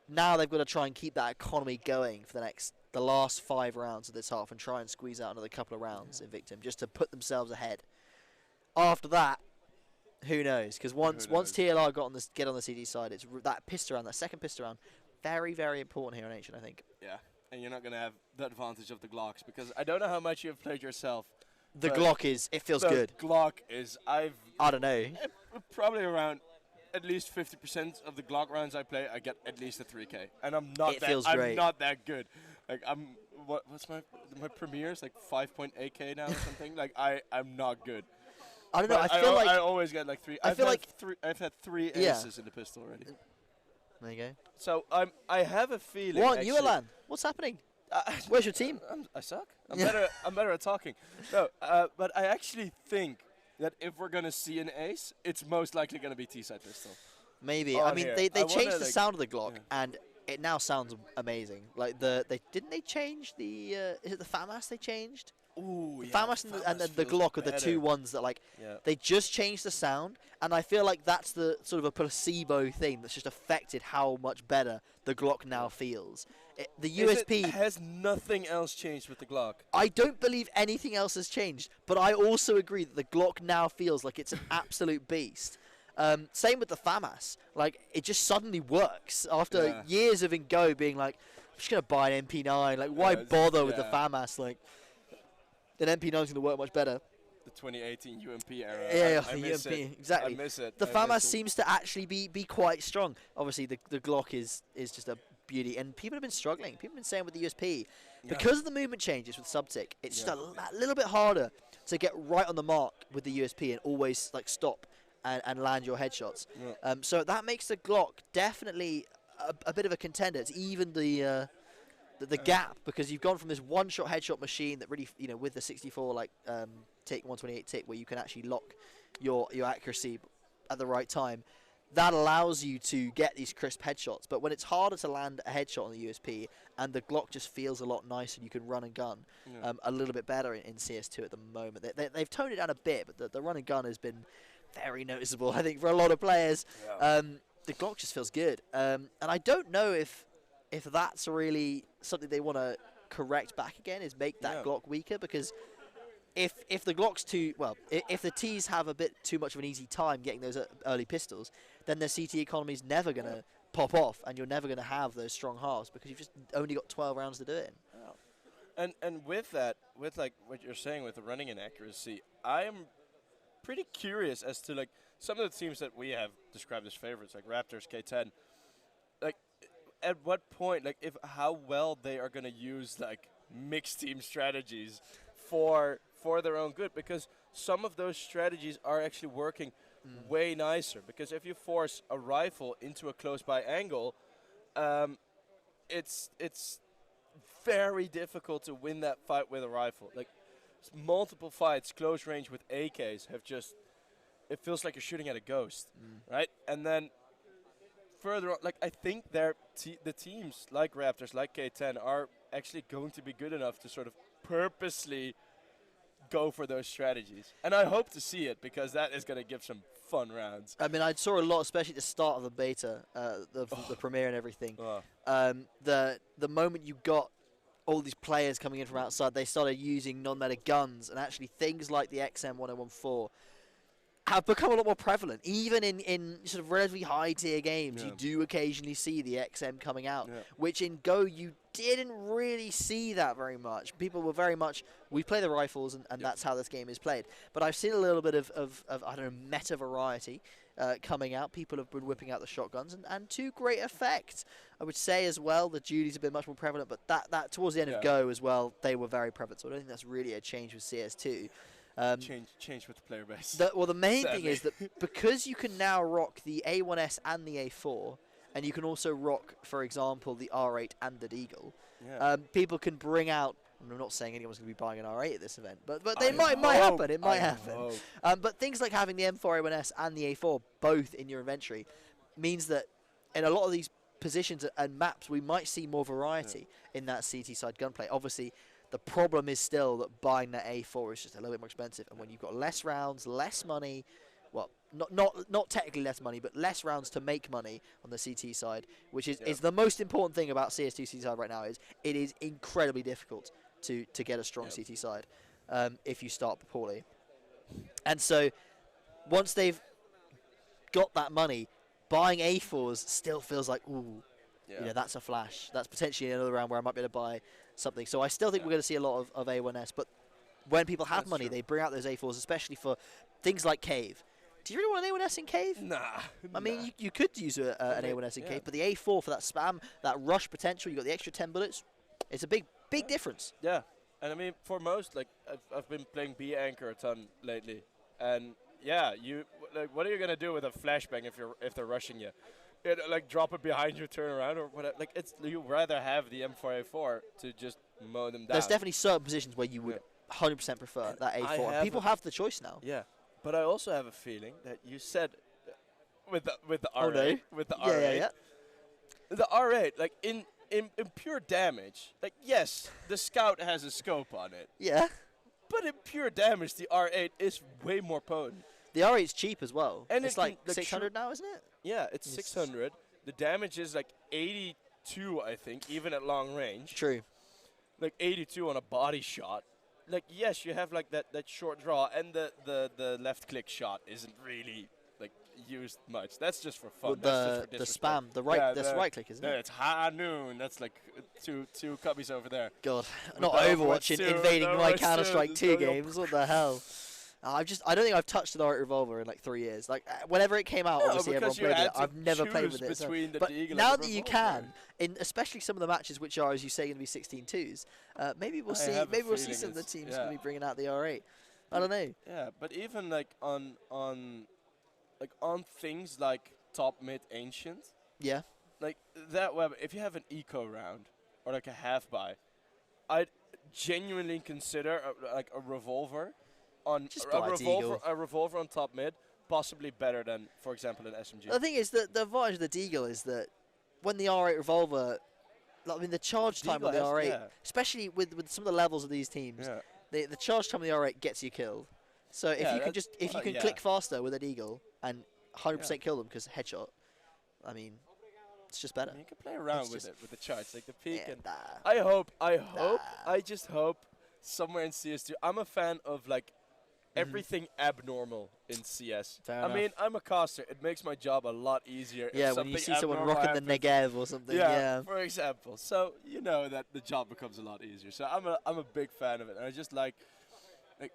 Now they've got to try and keep that economy going for the last 5 rounds of this half and try and squeeze out another couple of rounds in Invictum just to put themselves ahead. After that, who knows? Because once TLR get on the CD side, it's that pistol round, that second pistol round, very, very important here in Ancient, I think. Yeah, and you're not going to have the advantage of the Glocks, because I don't know how much you've played yourself. The Glock it feels good. The Glock is, I don't know. Probably around at least 50% of the Glock rounds I play, I get at least a 3K, and I'm not feels I'm great. not that good. Like what's my premier's like 5.8K now or something. Like I'm not good. I don't know. But I feel like I always get like 3. I feel like I've had 3 Yeah. aces in the pistol already. there you go. So I have a feeling. What, actually, Alan? What's happening? Where's your team? I suck. I'm better at talking. No, but I actually think that if we're gonna see an ace, it's most likely gonna be T-side pistol. Maybe. On I mean, here. they I changed wanna, the like- sound of the Glock, yeah. and it now sounds amazing. Like they change the is it the FAMAS they changed? Ooh, The yeah. FAMAS and the feels Glock are the better. two ones that like Yeah. they just changed the sound, and I feel like that's the sort of a placebo thing that's just affected how much better the Glock now feels. The USP. Has nothing else changed with the Glock? I don't believe anything else has changed, but I also agree that the Glock now feels like it's an absolute beast. Same with the FAMAS. Like, it just suddenly works after years of Go being like, I'm just going to buy an MP9. Like, why bother with the FAMAS? Like, an MP9 is going to work much better. The 2018 UMP era. Yeah, I the miss UMP, it. exactly. I miss it. The I FAMAS miss it. seems to actually be quite strong. Obviously, the Glock is just a beauty, and people have been struggling. People have been saying with the USP, because of the movement changes with subtic, it's just a little bit harder to get right on the mark with the USP and always like stop and land your headshots. Yeah. So that makes the Glock definitely a bit of a contender. It's even the gap, because you've gone from this one-shot headshot machine that really, with the 64 like tick 128 tick, where you can actually lock your accuracy at the right time. That allows you to get these crisp headshots, but when it's harder to land a headshot on the USP, and the Glock just feels a lot nicer, and you can run and gun a little bit better in CS2 at the moment. They've toned it down a bit, but the run and gun has been very noticeable, I think, for a lot of players. Yeah. The Glock just feels good, and I don't know if that's really something they want to correct back again, is make that Glock weaker, because if the Glock's if the Ts have a bit too much of an easy time getting those early pistols, then their CT economy is never going to pop off, and you're never going to have those strong halves because you've just only got 12 rounds to do it in. And with that, with like what you're saying with the running inaccuracy, I'm pretty curious as to like some of the teams that we have described as favorites, like Raptors, K10. Like, at what point, like, how well they are going to use like mixed team strategies for their own good, because some of those strategies are actually working way nicer. Because if you force a rifle into a close by angle, it's very difficult to win that fight with a rifle. Like, multiple fights close range with AKs have just, it feels like you're shooting at a ghost, right? And then further on, like, I think the teams like Raptors, like K10 are actually going to be good enough to sort of purposely go for those strategies. And I hope to see it, because that is going to give some fun rounds. I mean, I saw a lot, especially at the start of the beta, the premiere and everything. The moment you got all these players coming in from outside, they started using non-meta guns, and actually things like the XM1014 have become a lot more prevalent. Even in sort of relatively high tier games, you do occasionally see the XM coming out, which in Go you didn't really see that very much. People were very much, we play the rifles, and that's how this game is played. But I've seen a little bit of I don't know, meta variety coming out. People have been whipping out the shotguns, and to great effect. I would say as well, the duties have been much more prevalent, but that towards the end of Go as well, they were very prevalent. So I don't think that's really a change with CS2. Change with the player base. The main thing is that because you can now rock the A1S and the A4, and you can also rock, for example, the R8 and the Deagle, people can bring out. I'm not saying anyone's going to be buying an R8 at this event, but it might happen. It might happen. But things like having the M4 A1S and the A4 both in your inventory means that in a lot of these positions and maps, we might see more variety in that CT side gunplay. Obviously, the problem is still that buying that A4 is just a little bit more expensive, and when you've got less rounds, less money, well, not technically less money, but less rounds to make money on the CT side, which is the most important thing about CS2 CT side right now, is it is incredibly difficult to get a strong CT side if you start poorly. And so once they've got that money, buying A4s still feels like, ooh, that's a flash. That's potentially another round where I might be able to buy something. So I still think we're going to see a lot of A1S, but when people have money, they bring out those A4s, especially for things like Cave. Do you really want an A1S in cave? Nah. I mean, you could use an A1S in cave, but the A4 for that spam, that rush potential, you got the extra 10 bullets. It's a big difference. Yeah, and I mean, for most, like, I've been playing B Anchor a ton lately, and yeah, what are you gonna do with a flashbang if they're rushing you? Like, drop it behind you, turn around, or whatever. Like, you'd rather have the M4A4 to just mow them down. There's definitely certain positions where you would 100% prefer that A4. And people have the choice now. Yeah, but I also have a feeling that you said with the R8, Oh, no. with the R8, Yeah. the R8, like in pure damage, like, yes, the Scout has a scope on it, Yeah. but in pure damage, the R8 is way more potent. The R8's cheap as well. And it's like 600 now, isn't it? Yeah, it's 600. The damage is like 82, I think, even at long range. True. Like 82 on a body shot. Like, yes, you have like that short draw, and the left click shot isn't really like used much. That's just for fun. Well, That's the just for disrespect. spam, the right, that's right click, isn't Yeah, it? it's high noon. That's like two cubbies over there. God, With not the Overwatch Overwatch 2, invading the my Overwatch 2, Counter-Strike 2 there's no games. What the hell? I don't think I've touched an R8 revolver in like 3 years. Like whenever it came out, No, obviously everyone because you played had it. to I've never played with choose it. So. between the But Deagle and now the that you revolver. can, in especially some of the matches which are, as you say, going to be 16-2s, maybe we'll I see. have a Maybe we'll see feeling some of the it's- teams yeah. going to be bringing out the R8. I don't know. Yeah, but even like on things like top mid ancient, Yeah. like that weapon, if you have an eco round or like a half buy, I'd genuinely consider like a revolver on Just a buy a revolver Deagle. a revolver on top mid, possibly better than, for example, an SMG. The thing is that the advantage of the Deagle is that when the R8 revolver, like, I mean, the charge time on the Deagle has- R8, yeah. especially with some of the levels of these teams, Yeah. the charge time on the R8 gets you killed. So if Yeah, you can that's- if you can yeah. click faster with an Eagle and 100% kill them because headshot, I mean, it's just better. You can play around It's with just- it, with the charge, like the peak. Yeah, And nah. I just hope somewhere in CS2. I'm a fan of like everything abnormal in CS. Fair I enough. mean, I'm a caster. It makes my job a lot easier. if Yeah, when you something see someone abnormal rocking the happens. Negev or something. Yeah, Yeah. for example. So you know that the job becomes a lot easier. So I'm a big fan of it, and I just like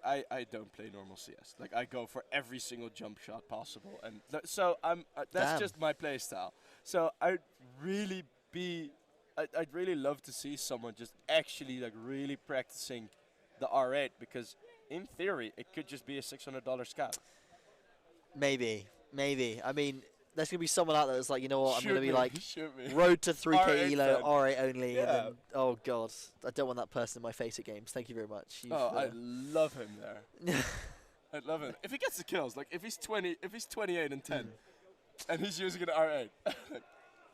I don't play normal CS. Like I go for every single jump shot possible, and so that's Damn. just my play style. So I'd really love to see someone just actually like really practicing the R8, because in theory it could just be a $600 scout. Maybe. I mean, there's gonna be someone out there that's like, you know what, I'm gonna be like Shoot me. road to 3K R8 elo, fan. R8 only, Yeah. and then oh god, I don't want that person in my face at games. Thank you very much. Oh, I love him there. I love him. If he gets the kills, like if he's 28 and 10, and he's using an R8,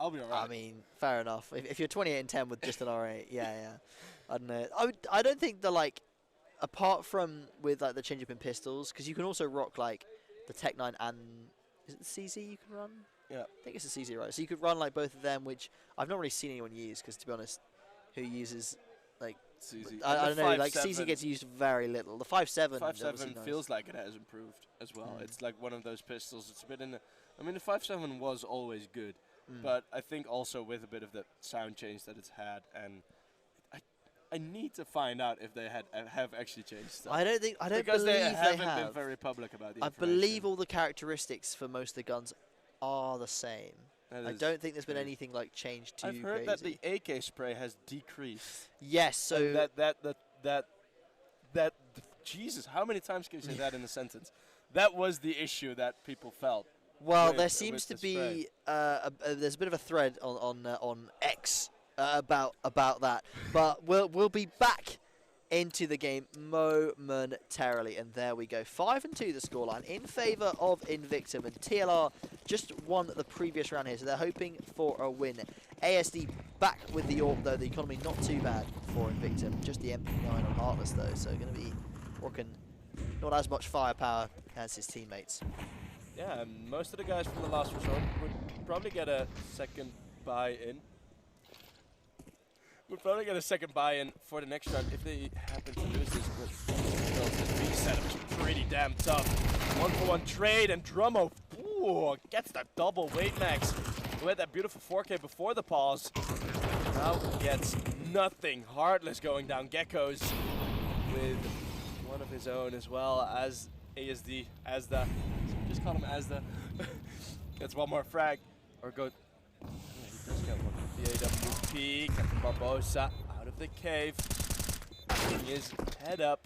I'll be alright. I mean, fair enough. If you're 28 and 10 with just an R8, yeah. I don't know. I don't think the like, apart from with like the change up in pistols, because you can also rock like the Tech 9 and is it the CZ you can run? Yeah. I think it's the CZ, right? So you could run like both of them, which I've not really seen anyone use, because to be honest, who uses like CZ. I And don't the know, like 5.7 CZ gets used very little. The 5.7 5.7 feels like it has improved as well. It's like one of those pistols. It's a bit in the. I mean, the 5.7 was always good, but I think also with a bit of the sound change that it's had, and I need to find out if they have actually changed stuff. I don't because believe they they haven't have. been very public about the I information. believe all the characteristics for most of the guns are the same. That I is don't think there's been true. anything like changed too I've heard that crazy. the AK spray has decreased. Yes, so And that Jesus, how many times can you say that in a sentence? That was the issue that people felt. well, with- there seems with to the spray. be there's a bit of a thread on X about that, but we'll be back into the game momentarily, and there we go. 5-2 the scoreline in favour of Invictum, and TLR just won the previous round here, so they're hoping for a win. ASD back with the AWP though, the economy not too bad for Invictum, just the MP9 on Heartless though, so going to be rocking not as much firepower as his teammates. Yeah, and most of the guys from the last resort would probably get a second buy-in. Would probably get a second buy-in for the next round if they happen to lose this. But this B setup is pretty damn tough. 1-for-1 trade, and Drummo gets that double weight max. Who had that beautiful 4K before the pause. Now gets nothing. Heartless going down. Geckos with one of his own, as well as ASD, as the just call him Asda. Gets one more frag. Or go. Yeah, he does get one. The AWP. Captain Barbosa out of the cave. Putting his head up.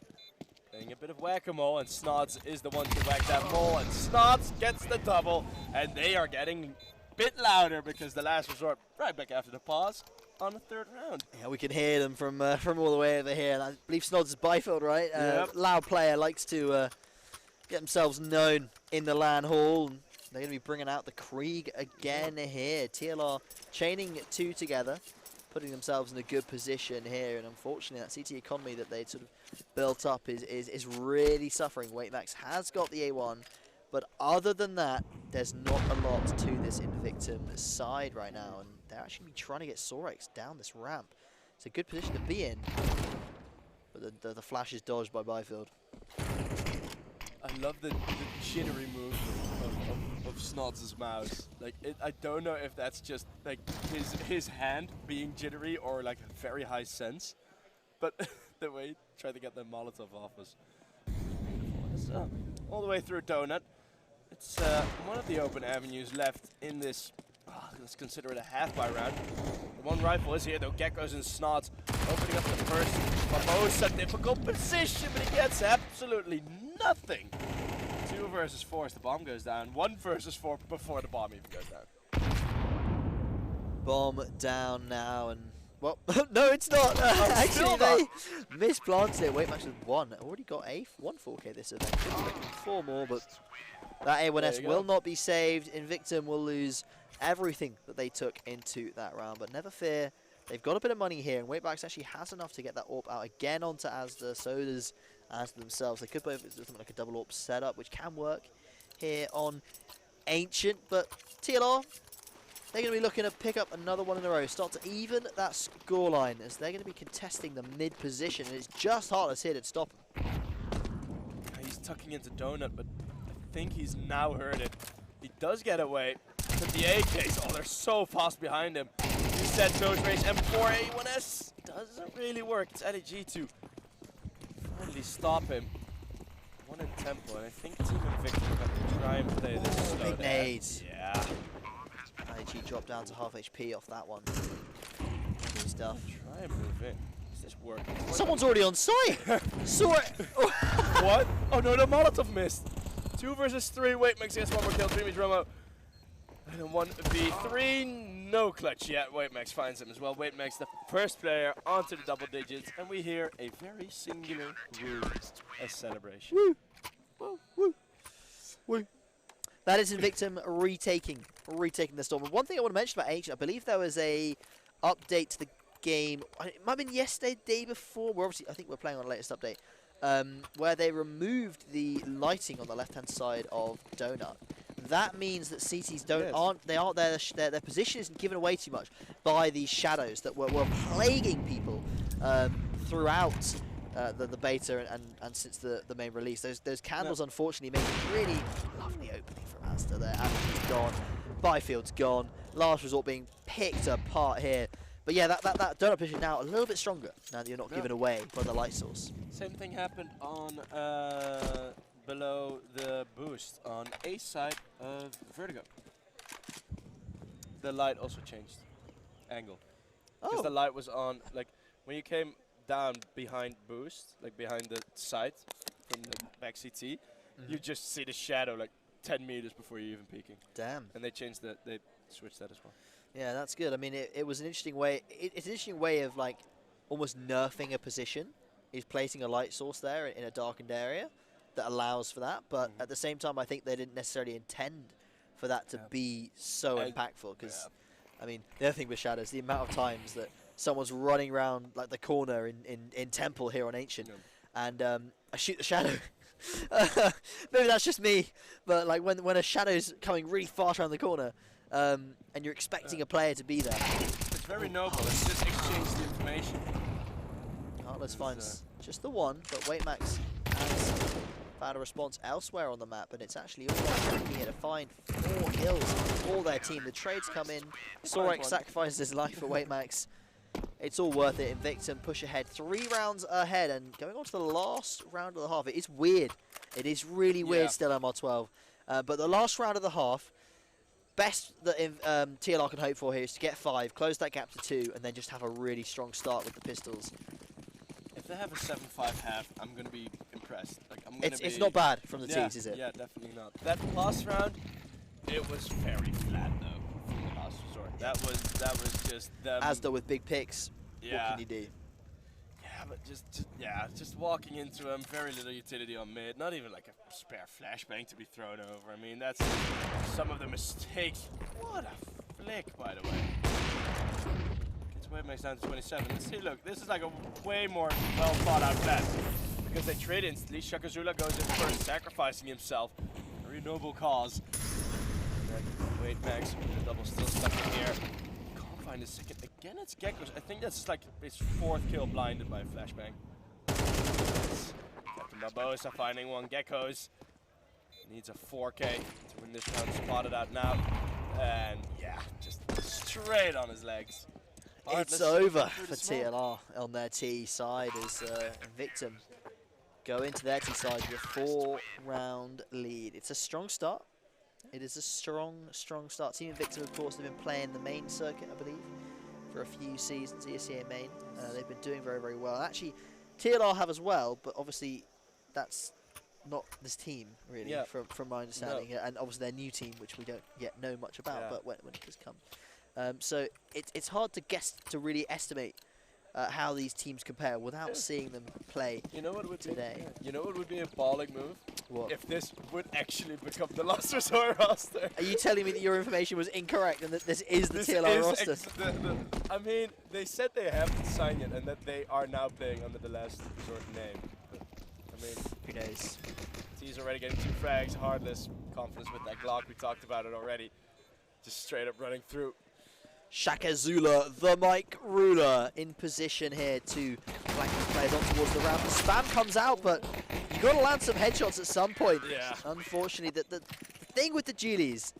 Playing a bit of whack-a-mole, and Snods is the one to whack that mole, and Snods gets the double, and they are getting a bit louder because the last resort right back after the pause on the third round. Yeah, we can hear them from all the way over here. And I believe Snods is Byfield, right? Yep. Loud player, likes to get themselves known in the LAN hall. They're going to be bringing out the Krieg again here. TLR chaining two together, putting themselves in a good position here, and unfortunately that CT economy that they'd sort of built up is really suffering. Weightmax has got the A1, but other than that, there's not a lot to this Invictum side right now, and they're actually trying to get Sorex down this ramp. It's a good position to be in, but the flash is dodged by Byfield. I love the jittery move of Snods' mouse. Like, I don't know if that's just like his hand being jittery or like a very high sense, but the way he tried to get the Molotov off was beautiful. All the way through Donut. It's one of the open avenues left in this. Let's consider it a half-by round. The one rifle is here though. Geckos and Snods opening up the first. Barbosa, difficult position, but he gets absolutely nothing. 2 versus 4 as the bomb goes down. 1 versus 4 before the bomb even goes down. Bomb down now, and well, no, it's not. Actually, they misplanted it. Weightmax with 1. Already got one 4K this event. Could be looking 4 more, but that A1S will not be saved. Invictum will lose everything that they took into that round, but never fear. They've got a bit of money here, and Weightmax actually has enough to get that AWP out again onto Asda. So does Asda themselves. They could both do something like a double AWP setup, which can work here on Ancient, but TLR, they're going to be looking to pick up another one in a row, start to even that scoreline, as they're going to be contesting the mid position, and it's just Heartless here to stop him. He's tucking into Donut, but I think he's now heard it. He does get away, but the AKs, oh, they're so fast behind him. He said Doge Race M4 A1S doesn't really work. It's Eddie to finally stop him. 1 in tempo, and I think Team Invictum are going to try and play this slow. Big nades. Yeah. IG dropped down to half HP off that one. Good stuff. Try and move in. Is this working? Someone's already on site! Saw it! What? Oh no, the Molotov missed. 2 versus 3. Weightmax gets 1 more kill. 3 Romo. And then 1v3. No clutch yet. Weightmax finds him as well. Weightmax, the first player onto the double digits. And we hear a very singular woo as celebration. Woo! Woo! Woo! Woo! That is Invictum retaking the storm. And one thing I want to mention about Ancient, I believe there was a update to the game. It might have been yesterday, day before. We're obviously, I think we're playing on the latest update, where they removed the lighting on the left-hand side of Donut. That means that CTs their position isn't given away too much by these shadows that were plaguing people throughout the beta and since the main release. Those candles unfortunately made a really lovely opening from Asda there. Asda's gone, Byfield's gone, last resort being picked apart here. But yeah, that donut position now a little bit stronger now that you're not given away by the light source. Same thing happened on below the boost on A side of Vertigo. The light also changed angle. Because the light was on, like when you came down behind boost, like behind the side from the back CT, you just see the shadow like 10 meters before you're even peeking. Damn. And they changed that, they switched that as well. Yeah, that's good. I mean, it was an interesting way. It's an interesting way of like almost nerfing a position. Is placing a light source there in a darkened area that allows for that. But at the same time, I think they didn't necessarily intend for that to be so impactful. Because, I mean, the other thing with shadows, the amount of times that someone's running around like the corner in Temple here on Ancient, and I shoot the shadow. Maybe that's just me, but like when a shadow's coming really fast around the corner, and you're expecting a player to be there. It's very noble. It's just exchange the information. Heartless finds just the one, but Weightmax has found a response elsewhere on the map, and it's actually all about here to find 4 kills for their team. The trades come in. Sorex sacrifices his life for Weightmax. It's all worth it. Invictum push ahead, 3 rounds ahead, and going on to the last round of the half. It is weird. It is really weird still, MR12. But the last round of the half, best that TLR can hope for here is to get 5, close that gap to 2, and then just have a really strong start with the pistols. If they have a 7-5 half, I'm gonna be impressed. Like I'm gonna It's not bad from the yeah, T's, is it? Yeah, definitely not. That last round, it was very flat though from the last resort. That was just them. Asda with big picks. Yeah. What can you do? Yeah, but just walking into them, very little utility on mid. Not even like a spare flashbang to be thrown over. I mean, that's some of the mistakes. What a flick, by the way. Gets away, makes down to 27. Let's see, look, this is like a way more well thought out bet. Because they trade instantly. Shakazula goes in first, sacrificing himself. Very noble cause. And then wait, Max, the double still stuck in here. Can't find a second. Again, it's Geckos. I think that's like his 4th kill blinded by a flashbang. Captain Barbosa finding one. Geckos needs a 4K to win this round. Spotted out now. And yeah, just straight on his legs. It's over for TLR on their T side as Invictum go into their T side with a 4-round lead. It's a strong start. It is a strong start. Team Invictum, of course, have been playing the main circuit, I believe, for a few seasons, ESEA main. They've been doing very, very well. Actually, TLR have as well, but obviously that's not this team, really, from my understanding. And obviously their new team, which we don't yet know much about, but when it does come. So it's hard to guess, to really estimate how these teams compare without seeing them play. You know what would today? You know what would be a balling move? What? If this would actually become the last resort roster. Are you telling me that your information was incorrect and that this is the TLR roster? I mean, they said they haven't signed yet and that they are now playing under the last resort name. But, I mean, who knows? T's already getting 2 frags, Heartless, confidence with that Glock, we talked about it already. Just straight up running through. Shakazula, the Mike Ruler, in position here to flank his players on towards the round. The spam comes out, but you've got to land some headshots at some point. Yeah. Unfortunately, the thing with the Geelies,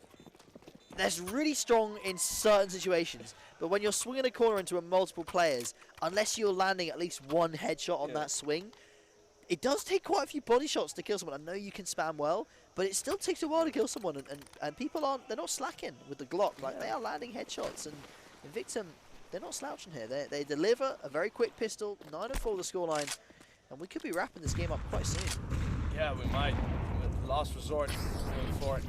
they're really strong in certain situations, but when you're swinging a corner into a multiple players, unless you're landing at least one headshot on that swing, it does take quite a few body shots to kill someone. I know you can spam well, but it still takes a while to kill someone, and people they're not slacking with the Glock. Like, they are landing headshots, and Invictum, they're not slouching here. They deliver a very quick pistol, 9-4 the scoreline, and we could be wrapping this game up quite soon. Yeah, we might. With Last Resort going for a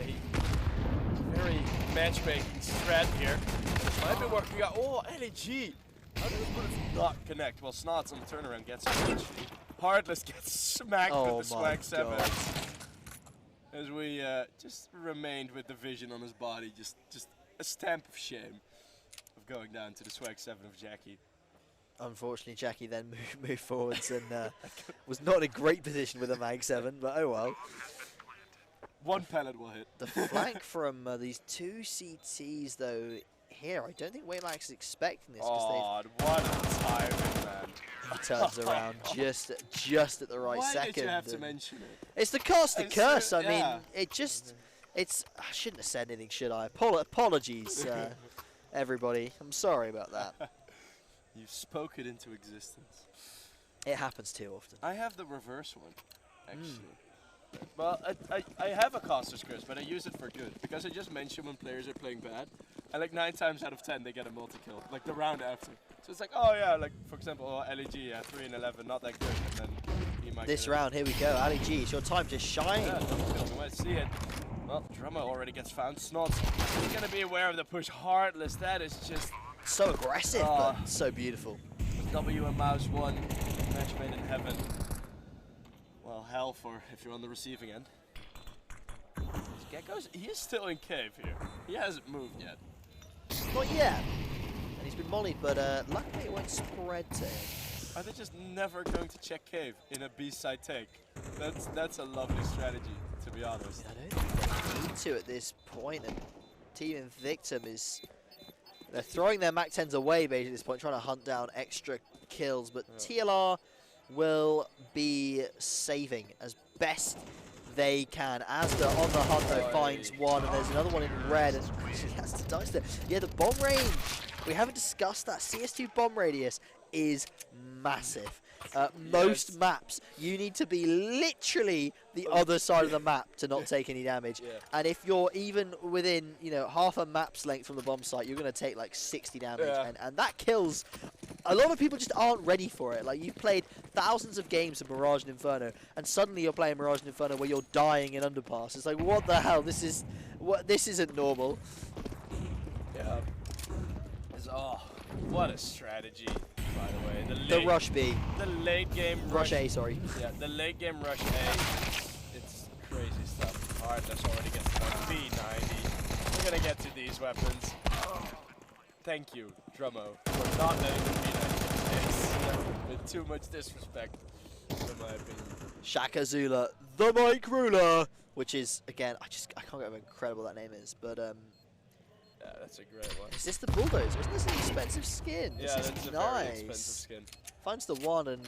very matchmaking strat here. It might be working out. Oh, LAG! How did this bullet not connect? Well, Snots on the turnaround gets it. Heartless gets smacked with the Swag 7. As we just remained with the vision on his body, just a stamp of shame of going down to the Swag 7 of Jackie. Unfortunately, Jackie then moved forwards and was not in a great position with a Mag 7, but oh well. One pellet will hit. The flank from these 2 CTs, though, here, I don't think Waymax is expecting this. Oh, what a timing, man. He turns around just at the right second. Why did you have to mention it? It's the caster curse. I mean, it's. I shouldn't have said anything, should I? Apologies, everybody. I'm sorry about that. You spoke it into existence. It happens too often. I have the reverse one, actually. Well, I have a caster's curse, but I use it for good because I just mention when players are playing bad, and like 9 times out of 10 they get a multi-kill, like the round after. So it's like, oh yeah, like for example, LEG, 3 and 11, not that good, and then he might. This round, here we go, LEG, it's your time to shine. Yeah, we might see it. Well, Drummer already gets found. Snots, he's gonna be aware of the push. Heartless, that is just so aggressive, but so beautiful. W and Mouse 1, match made in heaven. Well, hell for if you're on the receiving end. Geckos, he is still in cave here. He hasn't moved yet. Not yet. And he's been mollied, but luckily it won't spread to him. Are they just never going to check cave in a B-side take? That's a lovely strategy, to be honest. I don't think they need to at this point, and Team Invictum is... They're throwing their Mac 10s away, basically, at this point, trying to hunt down extra kills, but TLR will be saving as best they can. Asda on the hunt, though, finds one, and there's another one in red, and he has to dice there. Yeah, the bomb range, we haven't discussed that. CS2 bomb radius is massive. Most maps, you need to be literally the other side of the map to not take any damage. Yeah. And if you're even within, half a map's length from the bomb site, you're going to take like 60 damage. Yeah. And that kills. A lot of people just aren't ready for it. Like, you've played thousands of games of Mirage and Inferno, and suddenly you're playing Mirage and Inferno where you're dying in underpass. It's like, what the hell? This isn't normal. Yeah. What a strategy, by the way. The rush B. The late game Rush A, sorry. Yeah, the late game rush A. It's crazy stuff. Hardness already gets to B90. We're gonna get to these weapons. Thank you, Drummo, for not letting the B90 with too much disrespect, in my opinion. Shaka Zula, the Mike Ruler, which is, again, I can't get how incredible that name is, but yeah, that's a great one. is this the Bulldozer? Isn't this an expensive skin? Yeah, this that's is a nice. very expensive skin. Finds the one and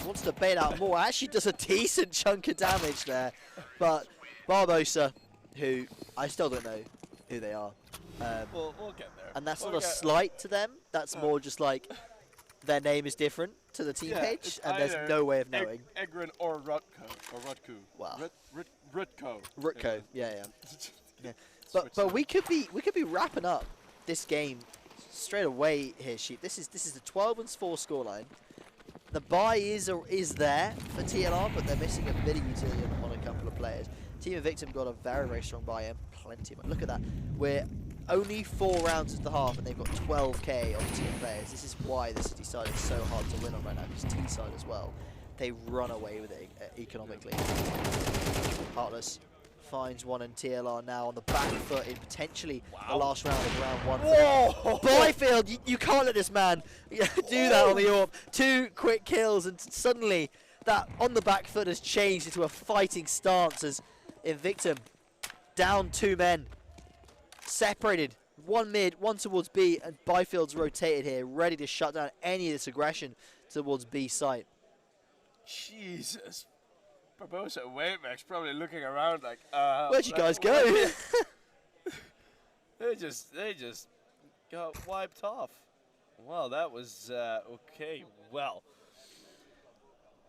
wants to bait out more. Actually does a decent chunk of damage there. But Barbosa, who I still don't know who they are. We'll get there. And that's not a slight to them. That's more just like their name is different to the team page, and there's no way of knowing. Egrin or Rutko. Wow. Rutko. Rutko, yeah. But we could be wrapping up this game straight away here, Sheep. This is the 12-4 scoreline. The buy is there for TLR, but they're missing a bit of utility on a couple of players. Team Invictum got a very, very strong buy in. Plenty of. Look at that. We're only 4 rounds into the half, and they've got 12k on team players. This is why the City side is so hard to win on right now, because T side as well, they run away with it economically. Heartless finds one in TLR now on the back foot in potentially the last round of round 1. Whoa! Byfield, you can't let this man do that on the AWP. 2 quick kills, and suddenly that on the back foot has changed into a fighting stance as Invictum down 2 men. Separated, 1 mid, 1 towards B, and Byfield's rotated here, ready to shut down any of this aggression towards B site. Jesus. Barbosa and Wavemax probably looking around like, where'd you guys go? They just got wiped off. Well, that was okay. Well,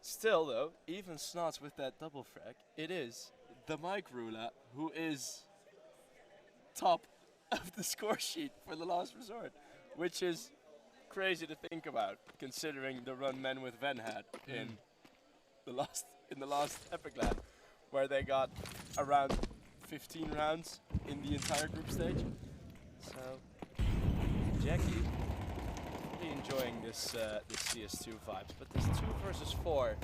still though, even Snots with that double frag, it is the Mike Ruler who is top of the score sheet for the last resort, which is crazy to think about, considering the run men with Ven had in the last Epic Land, where they got around 15 rounds in the entire group stage. So, Jackie, really enjoying this CS2 vibes, but this 2 versus 4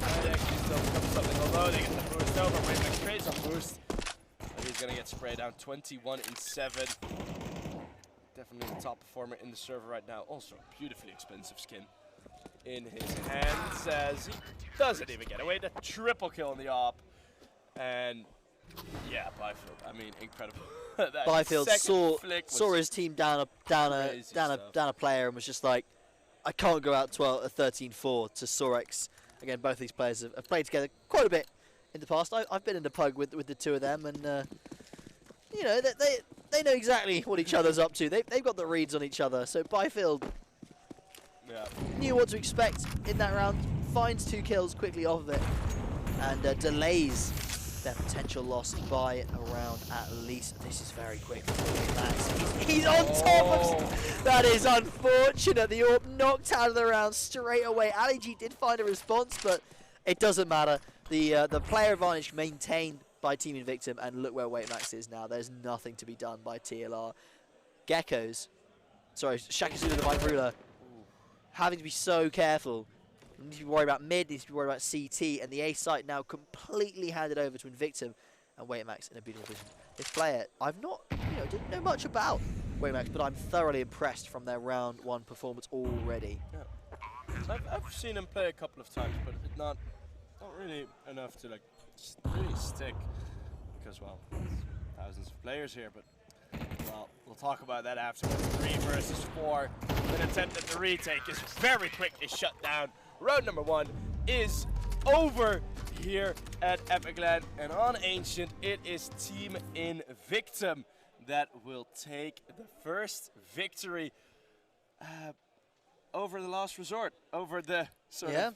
might actually still become something. Although they get the boost over, Wavemax trades on boost, but he's gonna get sprayed down. 21-7. Definitely the top performer in the server right now. Also, beautifully expensive skin in his hands as he doesn't even get away. The triple kill in the op, and yeah, Byfield. I mean, incredible. Byfield saw his team down a player and was just like, I can't go out 13-4 to Sorex. Again, both these players have played together quite a bit in the past. I've been in the pug with the 2 of them, and they know exactly what each other's up to. They've got the reads on each other. So Byfield knew what to expect in that round, finds 2 kills quickly off of it, and delays their potential loss by a round at least. This is very quick for Max. He's on top of... That is unfortunate. The AWP knocked out of the round straight away. Ali G did find a response, but it doesn't matter. The player advantage maintained by Team Invictum, and look where Wavemax is now. There's nothing to be done by TLR. Geckos, sorry, Shakazuna the Mike Ruler, having to be so careful. Needs to be worried about mid, needs to be worried about CT, and the A site now completely handed over to Invictum, and Wavemax in a beautiful position. This player, I've not, didn't know much about Wavemax, but I'm thoroughly impressed from their round 1 performance already. Yeah. I've seen him play a couple of times, but not really enough to really stick, because well, thousands of players here, but well, we'll talk about that afterwards. 3 versus 4. An attempt at the retake is very quickly shut down. Round number 1 is over here at Epic Land, and on Ancient, it is Team Invictum that will take the first victory. over the last resort, over the sort Yeah. of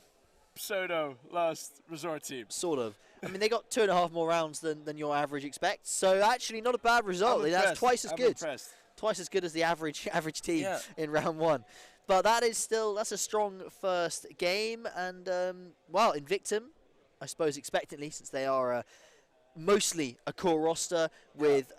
pseudo last resort team. Sort of. I mean, they got 2.5 more rounds than your average expects. So actually, not a bad result. That's twice as good. Impressed. Twice as good as the average team Yeah. in round 1. But that's a strong first game. And well, Invictum, I suppose expectantly, since they are mostly a core roster with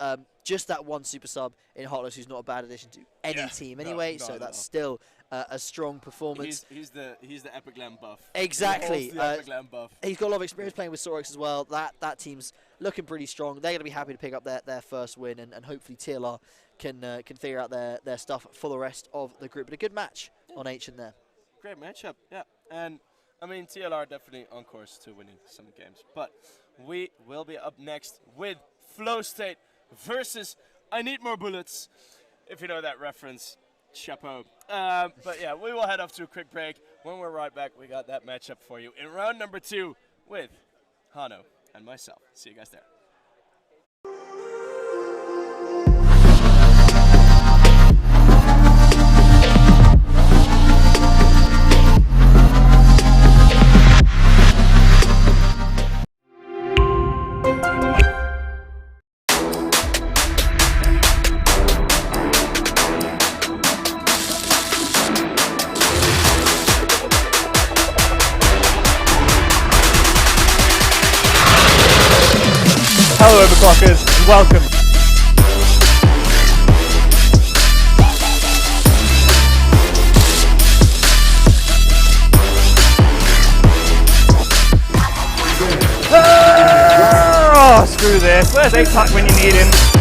just that one super sub in Heartless, who's not a bad addition to any team anyway. So that's still a strong performance. He's the Epic Lamb buff. Exactly. He holds the Epic Lamb buff. He's got a lot of experience playing with Sorex as well. That team's looking pretty strong. They're going to be happy to pick up their first win, and hopefully TLR can figure out their stuff for the rest of the group. But a good match on Ancient there. Great matchup, yeah. And I mean, TLR definitely on course to winning some games. But we will be up next with Flow State versus I Need More Bullets. If you know that reference, chapeau. But yeah, we will head off to a quick break. When we're right back, we got that matchup for you in round number 2 with Hano and myself. See you guys there. Hello Overclockers, and welcome. Oh, screw this. Where's A-Tuck when you need him?